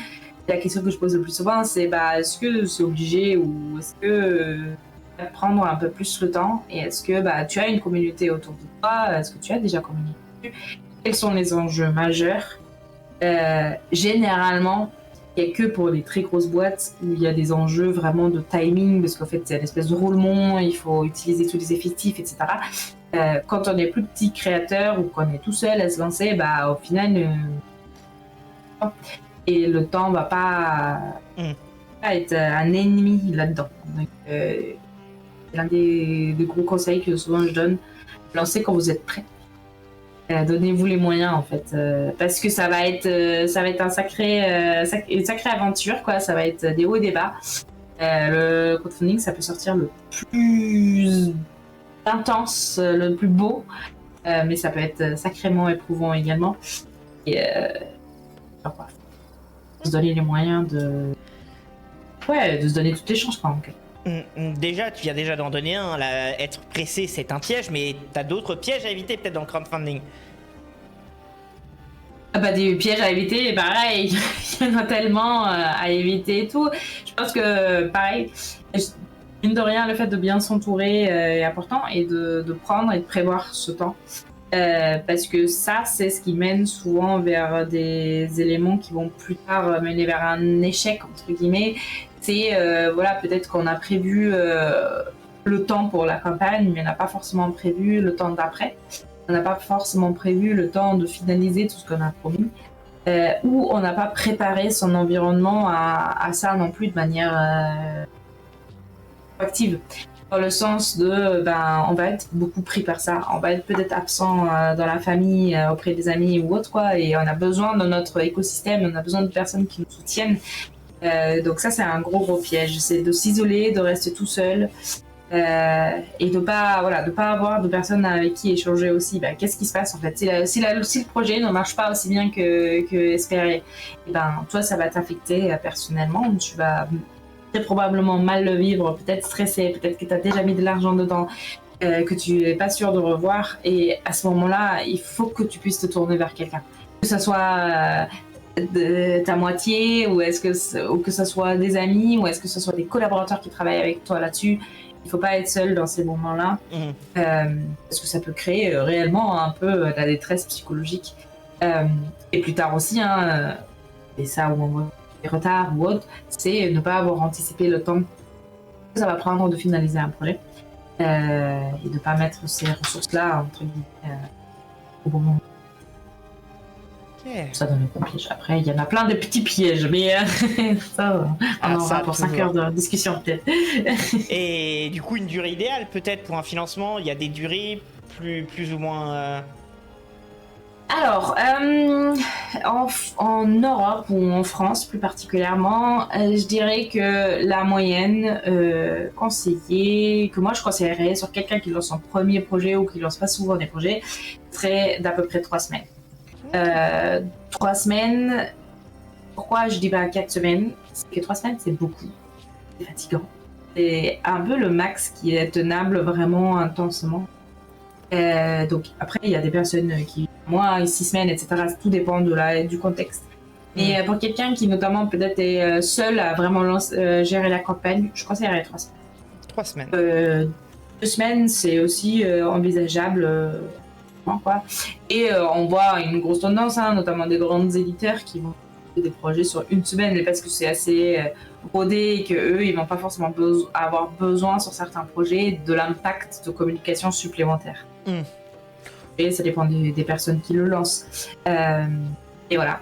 la question que je pose le plus souvent c'est est-ce que c'est obligé, ou est-ce que prendre un peu plus le temps, et est-ce que tu as une communauté autour de toi, est-ce que tu as déjà communiqué, quels sont les enjeux majeurs. Généralement il n'y a que pour les très grosses boîtes où il y a des enjeux vraiment de timing, parce qu'en fait c'est une espèce de roulement, il faut utiliser tous les effectifs, etc. Quand on est plus petit créateur ou qu'on est tout seul à se lancer, au final et le temps va pas être un ennemi là-dedans. Donc, l'un des gros conseils que souvent je donne, lancez quand vous êtes prêt. Donnez-vous les moyens en fait, parce que ça va être une sacrée aventure quoi. Ça va être des hauts et des bas. Le crowdfunding, ça peut sortir le plus intense, le plus beau, mais ça peut être sacrément éprouvant également. Et quoi, se donner les moyens de se donner toutes les chances quoi. Donc. Déjà, tu viens déjà d'en donner un. Là, être pressé, c'est un piège, mais t'as d'autres pièges à éviter peut-être dans le crowdfunding. Ah bah des pièges à éviter, pareil, il y en a tellement à éviter et tout. Je pense que pareil, mine de rien, le fait de bien s'entourer est important et de prendre et de prévoir ce temps. Parce que ça, c'est ce qui mène souvent vers des éléments qui vont plus tard mener vers un échec, entre guillemets. C'est, voilà, peut-être qu'on a prévu le temps pour la campagne, mais on n'a pas forcément prévu le temps d'après. On n'a pas forcément prévu le temps de finaliser tout ce qu'on a promis. Ou on n'a pas préparé son environnement à ça non plus de manière active. Dans le sens de, on va être beaucoup pris par ça. On va être peut-être absent dans la famille, auprès des amis ou autre, quoi. Et on a besoin de notre écosystème, on a besoin de personnes qui nous soutiennent. Donc ça, c'est un gros piège. C'est de s'isoler, de rester tout seul. Et de pas avoir de personnes avec qui échanger aussi. Qu'est-ce qui se passe en fait si le projet ne marche pas aussi bien que espéré, et toi, ça va t'affecter personnellement. Tu vas très probablement mal le vivre, peut-être stressé, peut-être que tu as déjà mis de l'argent dedans, que tu n'es pas sûr de revoir. Et à ce moment-là, il faut que tu puisses te tourner vers quelqu'un. Que ce soit de ta moitié, ou que ce soit des amis, ou est-ce que ce soit des collaborateurs qui travaillent avec toi là-dessus. Il ne faut pas être seul dans ces moments-là, parce que ça peut créer réellement un peu la détresse psychologique. Et plus tard aussi, et ça où on voit des retards ou autre, c'est ne pas avoir anticipé le temps que ça va prendre de finaliser un projet, et de ne pas mettre ces ressources-là, entre guillemets, au bon moment. Ça donne un piège. Après, il y en a plein de petits pièges, mais ça, on en aura pour 5 heures de discussion peut-être. Et du coup, une durée idéale peut-être pour un financement, il y a des durées plus ou moins... Alors, en Europe ou en France plus particulièrement, je dirais que la moyenne conseillée, que moi je conseillerais sur quelqu'un qui lance son premier projet ou qui lance pas souvent des projets, serait d'à peu près 3 semaines. 3 semaines, pourquoi je dis pas 4 semaines? Parce que 3 semaines c'est beaucoup, c'est fatigant. C'est un peu le max qui est tenable vraiment intensément. Donc après il y a des personnes qui, moi 6 semaines etc, tout dépend du contexte. Mais pour quelqu'un qui notamment peut-être est seul à vraiment gérer la campagne, je conseillerais 3 semaines. 3 semaines. 2 semaines c'est aussi envisageable. Quoi. Et on voit une grosse tendance, notamment des grands éditeurs qui vont faire des projets sur 1 semaine, mais parce que c'est assez rodé et qu'eux, ils vont pas forcément avoir besoin sur certains projets de l'impact de communication supplémentaire. Et ça dépend des personnes qui le lancent. Et voilà.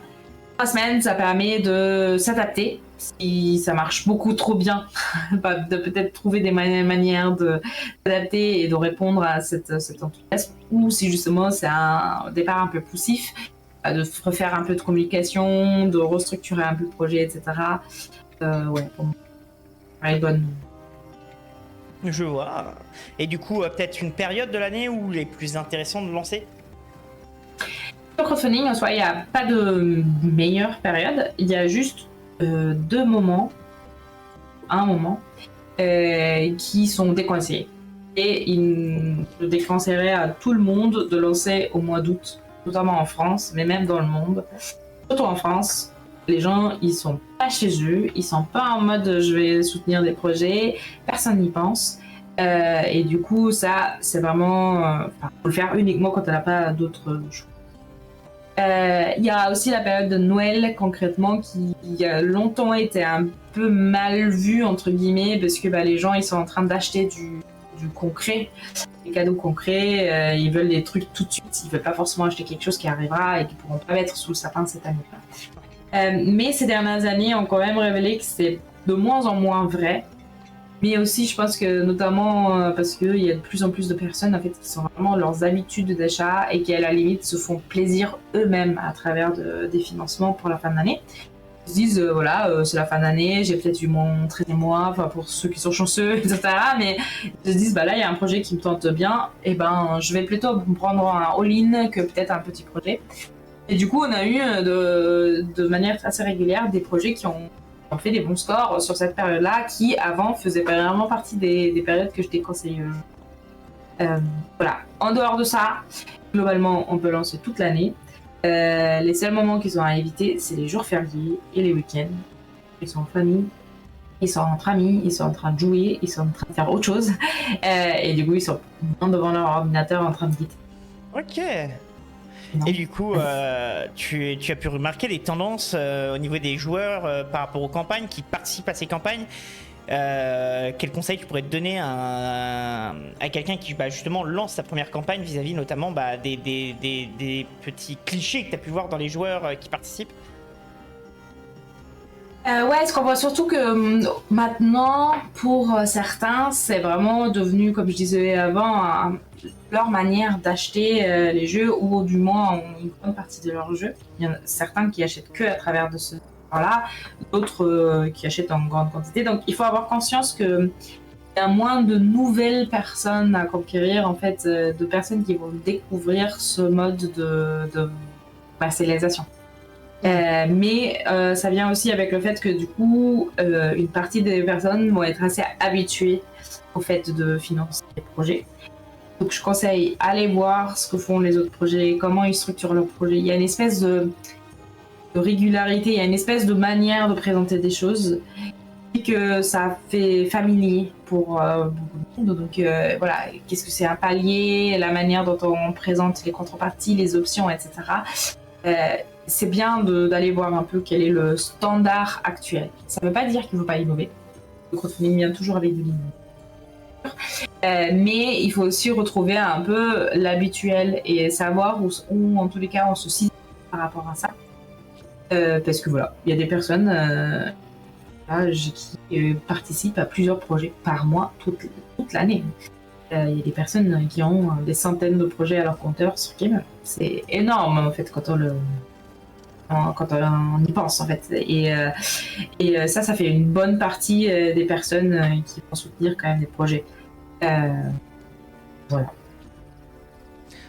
3 semaines, ça permet de s'adapter. Si ça marche beaucoup trop bien, de peut-être trouver des manières de s'adapter et de répondre à cet enthousiasme, ou si justement c'est un départ un peu poussif, de refaire un peu de communication, de restructurer un peu le projet, etc. Ouais, pour moi, elle est bonne. Je vois. Et du coup, peut-être une période de l'année où il est plus intéressant de lancer? Le crowdfunding, en soi, il n'y a pas de meilleure période, il y a juste 2 moments, un moment, qui sont déconseillés. Et je déconseillerais à tout le monde de lancer au mois d'août, notamment en France, mais même dans le monde. Surtout en France, les gens, ils sont pas chez eux, ils sont pas en mode je vais soutenir des projets, personne n'y pense. Et du coup, ça, c'est vraiment... faut le faire uniquement quand on n'a pas d'autres choix. Il y a aussi la période de Noël concrètement qui a longtemps été un peu mal vue entre guillemets parce que les gens ils sont en train d'acheter du concret, des cadeaux concrets, ils veulent des trucs tout de suite, ils veulent pas forcément acheter quelque chose qui arrivera et qui pourront pas mettre sous le sapin cette année. Mais ces dernières années ont quand même révélé que c'est de moins en moins vrai Mais aussi, je pense que notamment parce qu'il y a de plus en plus de personnes en fait qui sont vraiment leurs habitudes d'achat et qui à la limite se font plaisir eux-mêmes à travers des financements pour la fin de l'année. Ils se disent voilà, c'est la fin d'année, j'ai peut-être eu mon 13e mois, enfin pour ceux qui sont chanceux, etc. Mais ils se disent bah là il y a un projet qui me tente bien, et ben je vais plutôt me prendre un all-in que peut-être un petit projet. Et du coup on a eu de manière assez régulière des projets qui ont fait des bons scores sur cette période-là, qui avant faisaient vraiment partie des périodes que je déconseille. Voilà. En dehors de ça, globalement, on peut lancer toute l'année. Les seuls moments qui sont à éviter, c'est les jours fériés et les week-ends. Ils sont en famille, ils sont entre amis, ils sont en train de jouer, ils sont en train de faire autre chose. Et du coup, ils sont devant leur ordinateur en train de guetter. Ok. Et du coup, tu as pu remarquer les tendances au niveau des joueurs par rapport aux campagnes qui participent à ces campagnes. Quel conseil tu pourrais te donner à quelqu'un qui justement lance sa première campagne vis-à-vis notamment des petits clichés que tu as pu voir dans les joueurs qui participent? Ouais, ce qu'on voit surtout que maintenant, pour certains, c'est vraiment devenu, comme je disais avant, leur manière d'acheter les jeux, ou du moins une grande partie de leurs jeux. Il y en a certains qui achètent que à travers de ce là, d'autres qui achètent en grande quantité. Donc il faut avoir conscience que il y a moins de nouvelles personnes à conquérir, en fait, de personnes qui vont découvrir ce mode de commercialisation. Mais ça vient aussi avec le fait que du coup, une partie des personnes vont être assez habituées au fait de financer des projets. Donc je conseille, allez voir ce que font les autres projets, comment ils structurent leurs projets. Il y a une espèce de régularité, il y a une espèce de manière de présenter des choses et que ça fait familier pour beaucoup de monde. Donc voilà, qu'est-ce que c'est un palier, la manière dont on présente les contreparties, les options, etc. C'est bien d'aller voir un peu quel est le standard actuel. Ça ne veut pas dire qu'il ne faut pas innover. Le crowdfunding vient toujours avec de l'innovation. Mais il faut aussi retrouver un peu l'habituel et savoir où en tous les cas on se situe par rapport à ça. Parce que voilà, il y a des personnes qui participent à plusieurs projets par mois toute l'année. Il y a des personnes qui ont des centaines de projets à leur compteur sur Game. C'est énorme en fait quand on y pense en fait. Et ça fait une bonne partie des personnes qui vont soutenir quand même des projets. Voilà.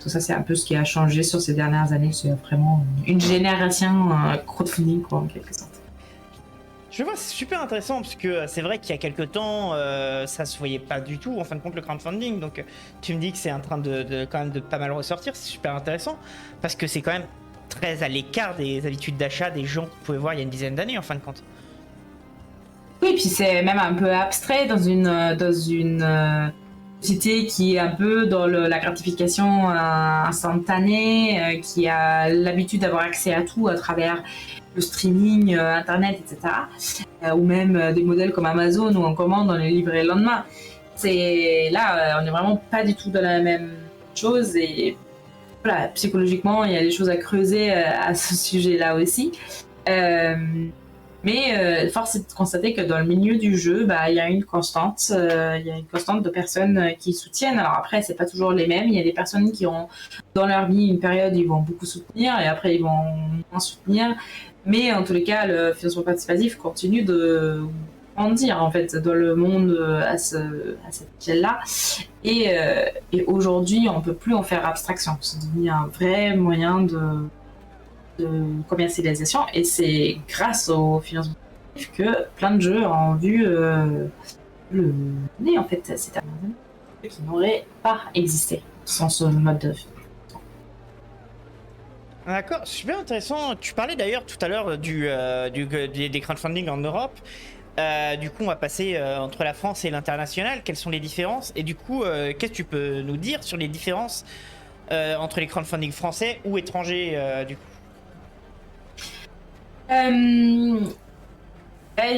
Tout ça, c'est un peu ce qui a changé sur ces dernières années. C'est vraiment une génération crowdfunding, quoi, en quelque sorte. Je vois, c'est super intéressant parce que c'est vrai qu'il y a quelques temps, ça se voyait pas du tout en fin de compte le crowdfunding. Donc tu me dis que c'est en train quand même de pas mal ressortir. C'est super intéressant parce que c'est quand même très à l'écart des habitudes d'achat des gens qu'on pouvait voir il y a une dizaine d'années en fin de compte. Oui, puis c'est même un peu abstrait dans une société qui est un peu dans la gratification instantanée, qui a l'habitude d'avoir accès à tout à travers le streaming, internet, etc. Ou même des modèles comme Amazon où on commande, on est livré le lendemain. Là, on n'est vraiment pas du tout dans la même chose, et voilà, psychologiquement, il y a des choses à creuser à ce sujet-là aussi. Mais force est de constater que dans le milieu du jeu, il y a une constante. Il y a une constante de personnes qui soutiennent. Alors après, c'est pas toujours les mêmes. Il y a des personnes qui ont, dans leur vie, une période, ils vont beaucoup soutenir et après, ils vont moins soutenir. Mais en tous les cas, le financement participatif continue de grandir, en fait, dans le monde à cette échelle-là. Et aujourd'hui, on peut plus en faire abstraction. C'est devenu un vrai moyen de commercialisation, et c'est grâce au financement que plein de jeux ont vu le nez en fait ces dernières années, qui n'auraient pas existé sans ce mode de vie. D'accord, super intéressant. Tu parlais d'ailleurs tout à l'heure des crowdfunding en Europe. Du coup, on va passer entre la France et l'international. Quelles sont les différences? Et du coup, qu'est-ce que tu peux nous dire sur les différences entre les crowdfunding français ou étrangers du coup? Il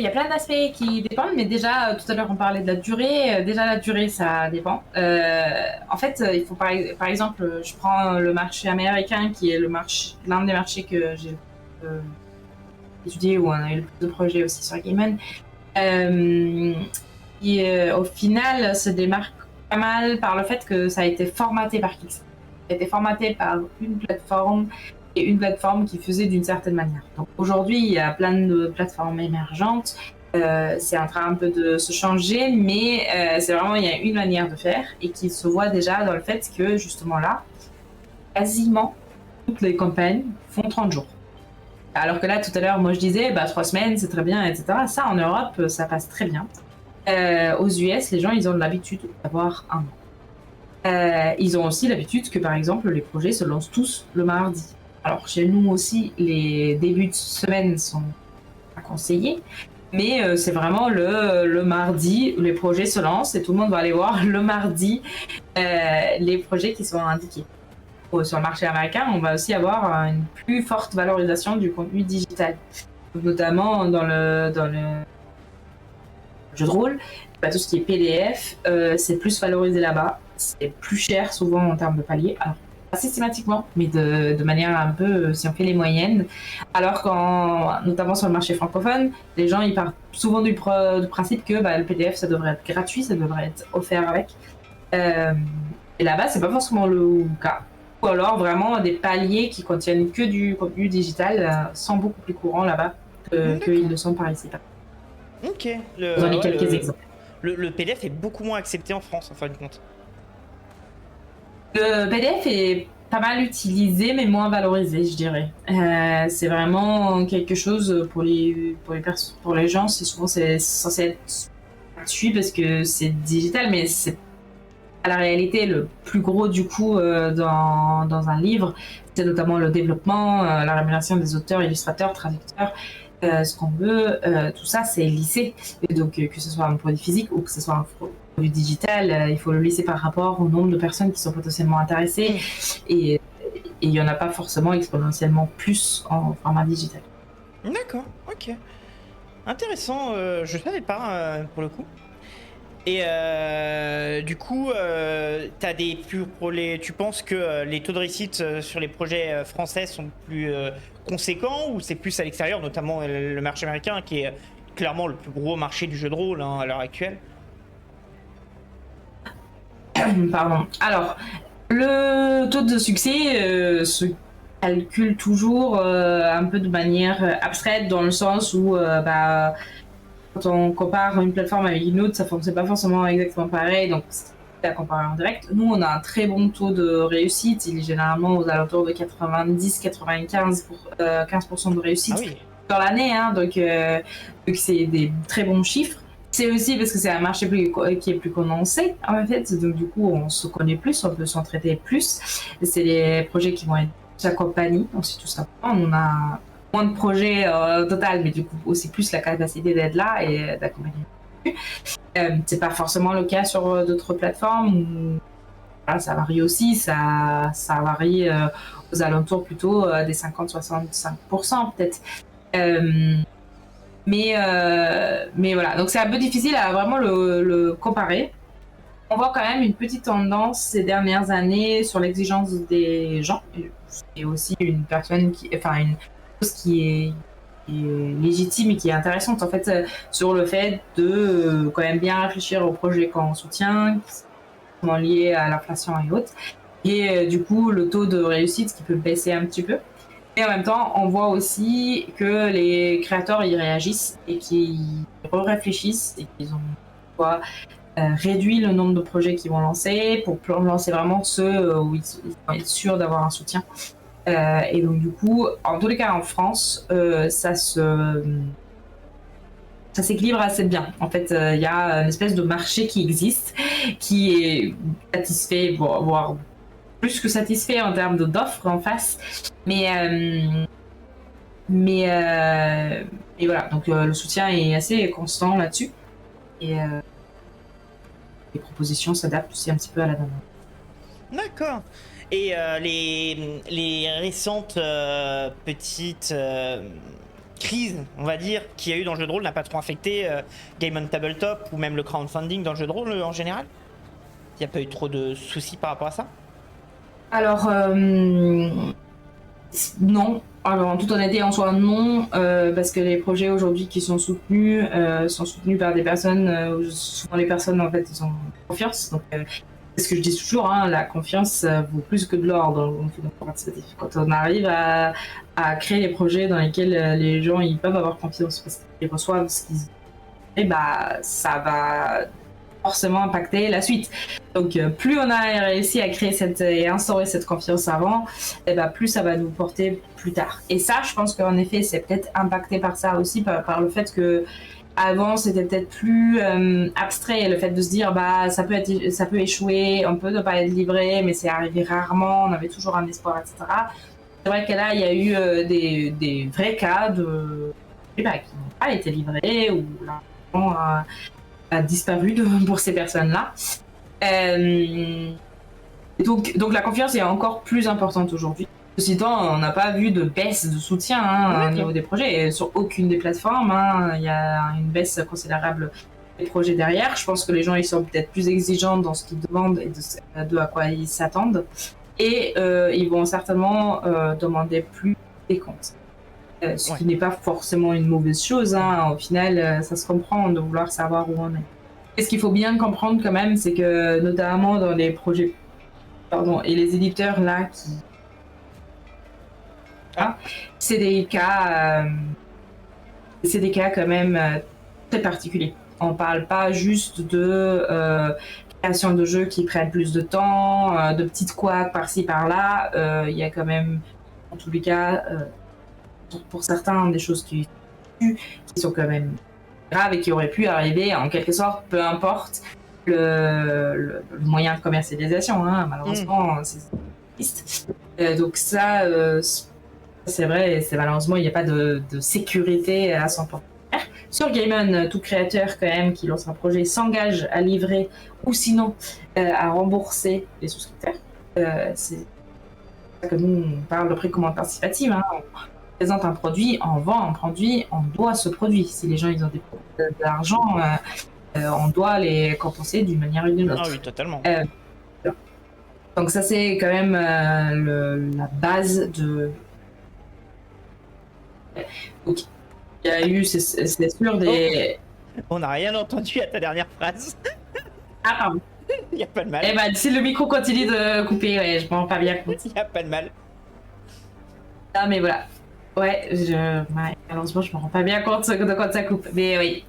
y a plein d'aspects qui dépendent, mais déjà, tout à l'heure, on parlait de la durée. Déjà, la durée, ça dépend. En fait, il faut par exemple, je prends le marché américain, qui est l'un des marchés que j'ai étudié, où on a eu le plus de projets aussi sur Game On. qui au final se démarque pas mal par le fait que ça a été formaté par Kickstarter. Ça a été formaté par une plateforme et une plateforme qui faisait d'une certaine manière. Donc aujourd'hui, il y a plein de plateformes émergentes. C'est en train un peu de se changer, mais c'est vraiment, il y a une manière de faire et qui se voit déjà dans le fait que justement là, quasiment toutes les campagnes font 30 jours. Alors que là, tout à l'heure, moi je disais, 3 semaines, c'est très bien, etc. Ça, en Europe, ça passe très bien. Aux US, les gens, ils ont l'habitude d'avoir un an. Ils ont aussi l'habitude que, par exemple, les projets se lancent tous le mardi. Alors, chez nous aussi, les débuts de semaine sont pas conseillés, mais c'est vraiment le mardi où les projets se lancent et tout le monde va aller voir le mardi les projets qui sont indiqués. Sur le marché américain, on va aussi avoir une plus forte valorisation du contenu digital, notamment dans le jeu de rôle. Tout ce qui est PDF, c'est plus valorisé là-bas, c'est plus cher souvent en termes de palier. Alors, pas systématiquement, mais de manière un peu, si on fait les moyennes. Alors notamment sur le marché francophone, les gens ils partent souvent du principe que le PDF ça devrait être gratuit, ça devrait être offert avec. Et là-bas, c'est pas forcément le cas. Ou alors vraiment des paliers qui contiennent que du contenu digital sont beaucoup plus courants là-bas qu'ils le sont par ici. Ok. J'en ai quelques exemples. Le PDF est beaucoup moins accepté en France, en fin de compte. Le PDF est pas mal utilisé, mais moins valorisé, je dirais. C'est vraiment quelque chose pour les gens. C'est souvent censé être gratuit parce que c'est digital, mais c'est la réalité, le plus gros du coup dans un livre, c'est notamment le développement, la rémunération des auteurs, illustrateurs, traducteurs, ce qu'on veut, tout ça c'est lissé. Et donc que ce soit un produit physique ou que ce soit un produit digital, il faut le lisser par rapport au nombre de personnes qui sont potentiellement intéressées et il n'y en a pas forcément exponentiellement plus en format digital. D'accord, ok. Intéressant, je savais pas pour le coup. Et du coup, tu penses que les taux de réussite sur les projets français sont plus conséquents ou c'est plus à l'extérieur, notamment le marché américain qui est clairement le plus gros marché du jeu de rôle à l'heure actuelle? Pardon. Alors, le taux de succès se calcule toujours un peu de manière abstraite dans le sens où quand on compare une plateforme avec une autre, ça ne fonctionne pas forcément exactement pareil, donc c'est à comparer en direct. Nous, on a un très bon taux de réussite, il est généralement aux alentours de 90-95 15% de réussite dans l'année, hein, donc c'est des très bons chiffres. C'est aussi parce que c'est un marché qui est plus condensé, en fait, donc du coup, on se connaît plus, on peut s'entraider plus. C'est des projets qui vont être accompagnés, aussi tout simplement. On a moins de projets total, mais du coup aussi plus la capacité d'être là et d'accompagner. C'est pas forcément le cas sur d'autres plateformes où ça varie aussi, ça varie aux alentours plutôt des 50-65% peut-être. Mais voilà, donc c'est un peu difficile à vraiment le comparer. On voit quand même une petite tendance ces dernières années sur l'exigence des gens. C'est aussi une chose qui est légitime et qui est intéressante en fait sur le fait de quand même bien réfléchir aux projets qu'on soutient, qui sont liés à l'inflation et autres. Et du coup, le taux de réussite qui peut baisser un petit peu. Et en même temps, on voit aussi que les créateurs y réagissent et qu'ils réfléchissent et qu'ils ont réduit le nombre de projets qu'ils vont lancer pour lancer vraiment ceux où ils vont être sûrs d'avoir un soutien. Et donc du coup, en tous les cas en France, ça s'équilibre assez bien. En fait, il y a une espèce de marché qui existe, qui est satisfait, voire plus que satisfait en termes d'offres en face. Mais voilà, donc le soutien est assez constant là-dessus. Et les propositions s'adaptent aussi un petit peu à la demande. D'accord. Et les récentes petites crises, on va dire, qu'il y a eu dans le jeu de rôle n'a pas trop affecté Game on Tabletop ou même le crowdfunding dans le jeu de rôle en général? Il n'y a pas eu trop de soucis par rapport à ça? Alors, Non, alors en toute honnêteté, en soi, non, parce que les projets aujourd'hui qui sont soutenus par des personnes, souvent les personnes en fait, ils ont confiance. Donc, c'est ce que je dis toujours, hein, la confiance vaut plus que de l'or dans le financement participatif. Quand on arrive à créer des projets dans lesquels les gens ils peuvent avoir confiance parce qu'ils reçoivent ce qu'ils et bah ça va forcément impacter la suite. Donc plus on a réussi à créer et instaurer cette confiance avant, et bah, plus ça va nous porter plus tard. Et ça, je pense qu'en effet, c'est peut-être impacté par ça aussi, par le fait que avant c'était peut-être plus abstrait, le fait de se dire bah ça peut échouer, on peut ne pas être livré, mais c'est arrivé rarement, on avait toujours un espoir, etc. C'est vrai que là il y a eu des vrais cas de qui n'ont pas été livrés ou l'argent a disparu pour ces personnes-là. Donc la confiance est encore plus importante aujourd'hui. Ceci étant, on n'a pas vu de baisse de soutien au niveau des projets. Et sur aucune des plateformes, il y a une baisse considérable des projets derrière. Je pense que les gens ils sont peut-être plus exigeants dans ce qu'ils demandent et de à quoi ils s'attendent. Et ils vont certainement demander plus des comptes. Ce qui n'est pas forcément une mauvaise chose. Au final, ça se comprend de vouloir savoir où on est. Et ce qu'il faut bien comprendre quand même, c'est que notamment dans les projets, et les éditeurs là qui, c'est des cas quand même très particuliers. On parle pas juste de création de jeux qui prennent plus de temps, de petites couacs par-ci par-là. Il y a quand même, en tous les cas, pour certains, des choses qui sont quand même graves et qui auraient pu arriver en quelque sorte, peu importe le moyen de commercialisation. Malheureusement, c'est triste. Donc ça, c'est vrai, et c'est malheureusement, il n'y a pas de sécurité à 100%. Sur Game On, tout créateur quand même qui lance un projet s'engage à livrer ou sinon à rembourser les souscripteurs. C'est ça que nous, on parle de précommande participative. On présente un produit, on vend un produit, on doit ce produit. Si les gens ils ont de l'argent, on doit les compenser d'une manière ou d'une autre. Ah oui, totalement. Donc ça, c'est quand même la base de... Donc, il y a eu, c'est sûr, des... On n'a rien entendu à ta dernière phrase. Ah, pardon. Il n'y a pas de mal. Eh ben, si le micro continue de couper, ouais, je m'en rends pas bien compte. Il n'y a pas de mal. Ah, mais voilà. Ouais, malheureusement, je me rends pas bien compte de quand ça coupe. Mais oui.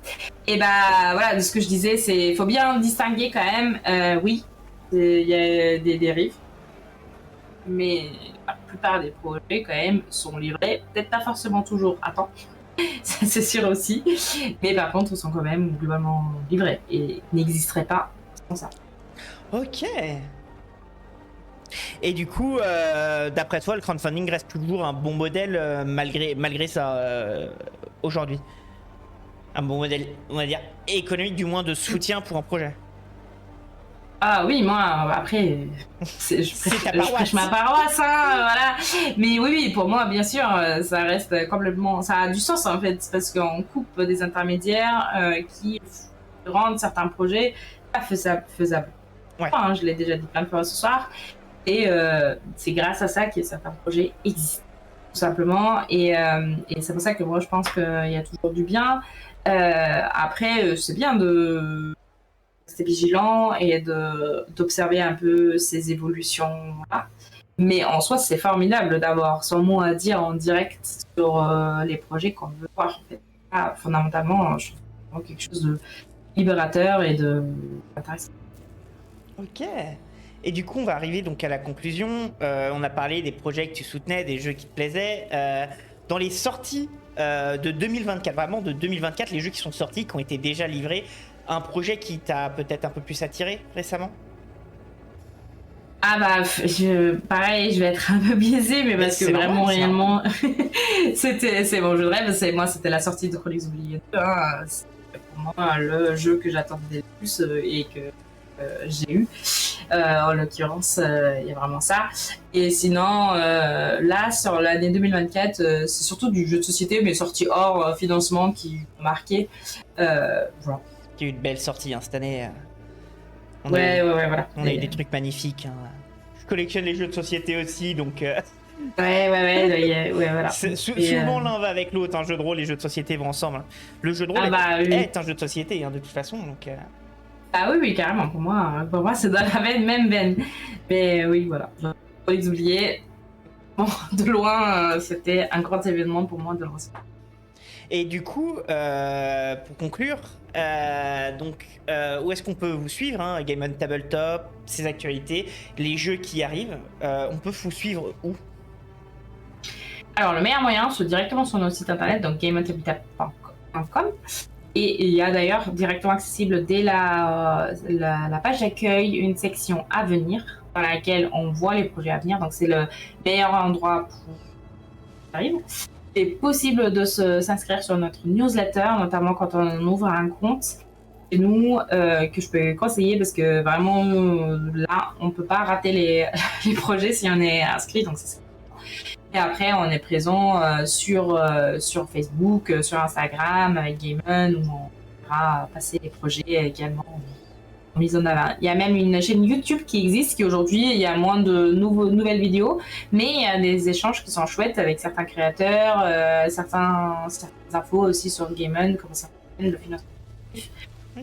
Et bah, voilà, de ce que je disais, c'est faut bien distinguer quand même. Oui, il y a des dérives. Mais la plupart des projets, quand même, sont livrés. Peut-être pas forcément toujours à temps. Ça, c'est sûr aussi. Mais par contre, ils sont quand même globalement livrés. Et n'existeraient pas sans ça. Ok. Et du coup, d'après toi, le crowdfunding reste toujours un bon modèle malgré ça aujourd'hui. Un bon modèle, on va dire, économique, du moins de soutien pour un projet. Ah oui, moi, après, je prêche ma paroisse, voilà. Mais oui, pour moi, bien sûr, ça reste complètement... Ça a du sens, en fait, parce qu'on coupe des intermédiaires qui rendent certains projets pas faisables. Ouais. Je l'ai déjà dit plein de fois ce soir. Et c'est grâce à ça que certains projets existent, tout simplement. Et c'est pour ça que moi, je pense qu'il y a toujours du bien. Après, c'est bien de rester vigilant et d'observer un peu ces évolutions-là. Mais en soi, c'est formidable d'avoir son mot à dire en direct sur les projets qu'on veut voir. En fait. Fondamentalement, je trouve quelque chose de libérateur et d'intéressant. Ok. Et du coup, on va arriver donc à la conclusion. On a parlé des projets que tu soutenais, des jeux qui te plaisaient. Dans les sorties de 2024, vraiment de 2024, les jeux qui sont sortis, qui ont été déjà livrés, un projet qui t'a peut-être un peu plus attiré récemment? Ah bah, pareil, je vais être un peu biaisée, mais parce que vraiment, réellement, c'est mon jeu de rêve. Moi, c'était la sortie de Chronicles Oubliées 2. C'était pour moi le jeu que j'attendais le plus et que j'ai eu. En l'occurrence, il y a vraiment ça. Et sinon, là, sur l'année 2024, c'est surtout du jeu de société, mais sorti hors financement qui m'a marqué. Voilà. Il y a eu de belles sorties cette année. Voilà. On a eu des trucs magnifiques. Je collectionne les jeux de société aussi, donc voilà. Souvent l'un va avec l'autre, un jeu de rôle et jeux de société vont ensemble. Le jeu de rôle est un jeu de société de toute façon. Donc, Ah oui, carrément, pour moi c'est dans la même veine. Mais oui, voilà, faut les oublier. Bon, de loin, c'était un grand événement pour moi de le recevoir. Et du coup, pour conclure, où est-ce qu'on peut vous suivre, hein, Game on Tabletop, ses actualités, les jeux qui arrivent, on peut vous suivre où? Alors, le meilleur moyen, c'est directement sur notre site internet, donc gameontabletop.com. Et il y a d'ailleurs directement accessible dès la page d'accueil une section à venir dans laquelle on voit les projets à venir. Donc, c'est le meilleur endroit pour arrive. C'est possible de s'inscrire sur notre newsletter, notamment quand on ouvre un compte. C'est nous que je peux conseiller parce que vraiment là, on peut pas rater les projets si on est inscrit. Donc c'est ça. Et après, on est présent sur Facebook, sur Instagram, avec Gameon, où on pourra passer les projets également mise en avant. Il y a même une chaîne YouTube qui existe, qui aujourd'hui, il y a moins de nouvelles vidéos, mais il y a des échanges qui sont chouettes avec certains créateurs, certaines infos aussi sur Gameon, comment ça fonctionne, le financement.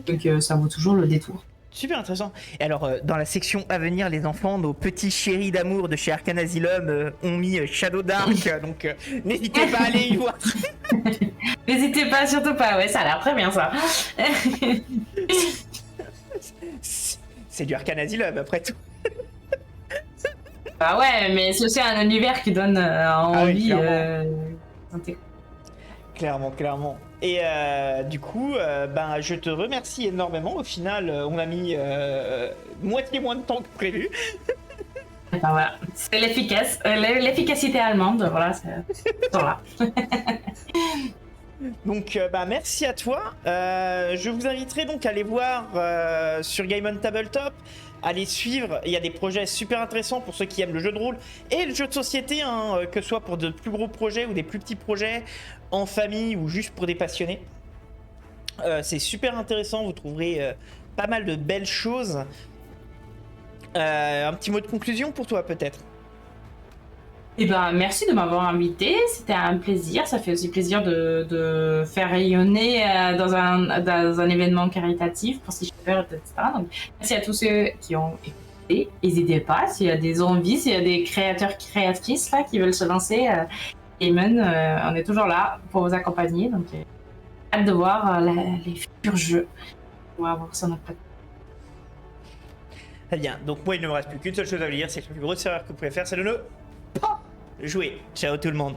Donc ça vaut toujours le détour. Super intéressant. Et alors, dans la section à venir, les enfants, nos petits chéris d'amour de chez Arcane Asylum ont mis Shadow Dark, donc n'hésitez pas à aller y voir. N'hésitez pas, surtout pas, ouais, ça a l'air très bien ça. C'est du Arcane Asylum après tout. Bah ouais, mais c'est aussi un univers qui donne envie. Clairement. Et du coup, je te remercie énormément. Au final, on a mis moitié moins de temps que prévu. Enfin, voilà, c'est l'efficacité allemande, voilà, c'est là. Donc, merci à toi. Je vous inviterai donc à aller voir sur Game on Tabletop, allez suivre. Il y a des projets super intéressants pour ceux qui aiment le jeu de rôle et le jeu de société, hein, que ce soit pour de plus gros projets ou des plus petits projets en famille ou juste pour des passionnés. C'est super intéressant. Vous trouverez pas mal de belles choses. Un petit mot de conclusion pour toi, peut-être? Eh ben, merci de m'avoir invité, c'était un plaisir. Ça fait aussi plaisir de faire rayonner dans un événement caritatif pour ces chercheurs, etc. Donc, merci à tous ceux qui ont écouté. N'hésitez pas, s'il y a des envies, s'il y a des créateurs, créatrices là, qui veulent se lancer, Gameon, on est toujours là pour vous accompagner. Donc, hâte de voir les futurs jeux qu'on va avoir sur notre plateforme. Très bien, donc moi il ne me reste plus qu'une seule chose à vous dire, c'est que la plus grosse erreur que vous pouvez faire, c'est de ne pas jouer. Ciao tout le monde.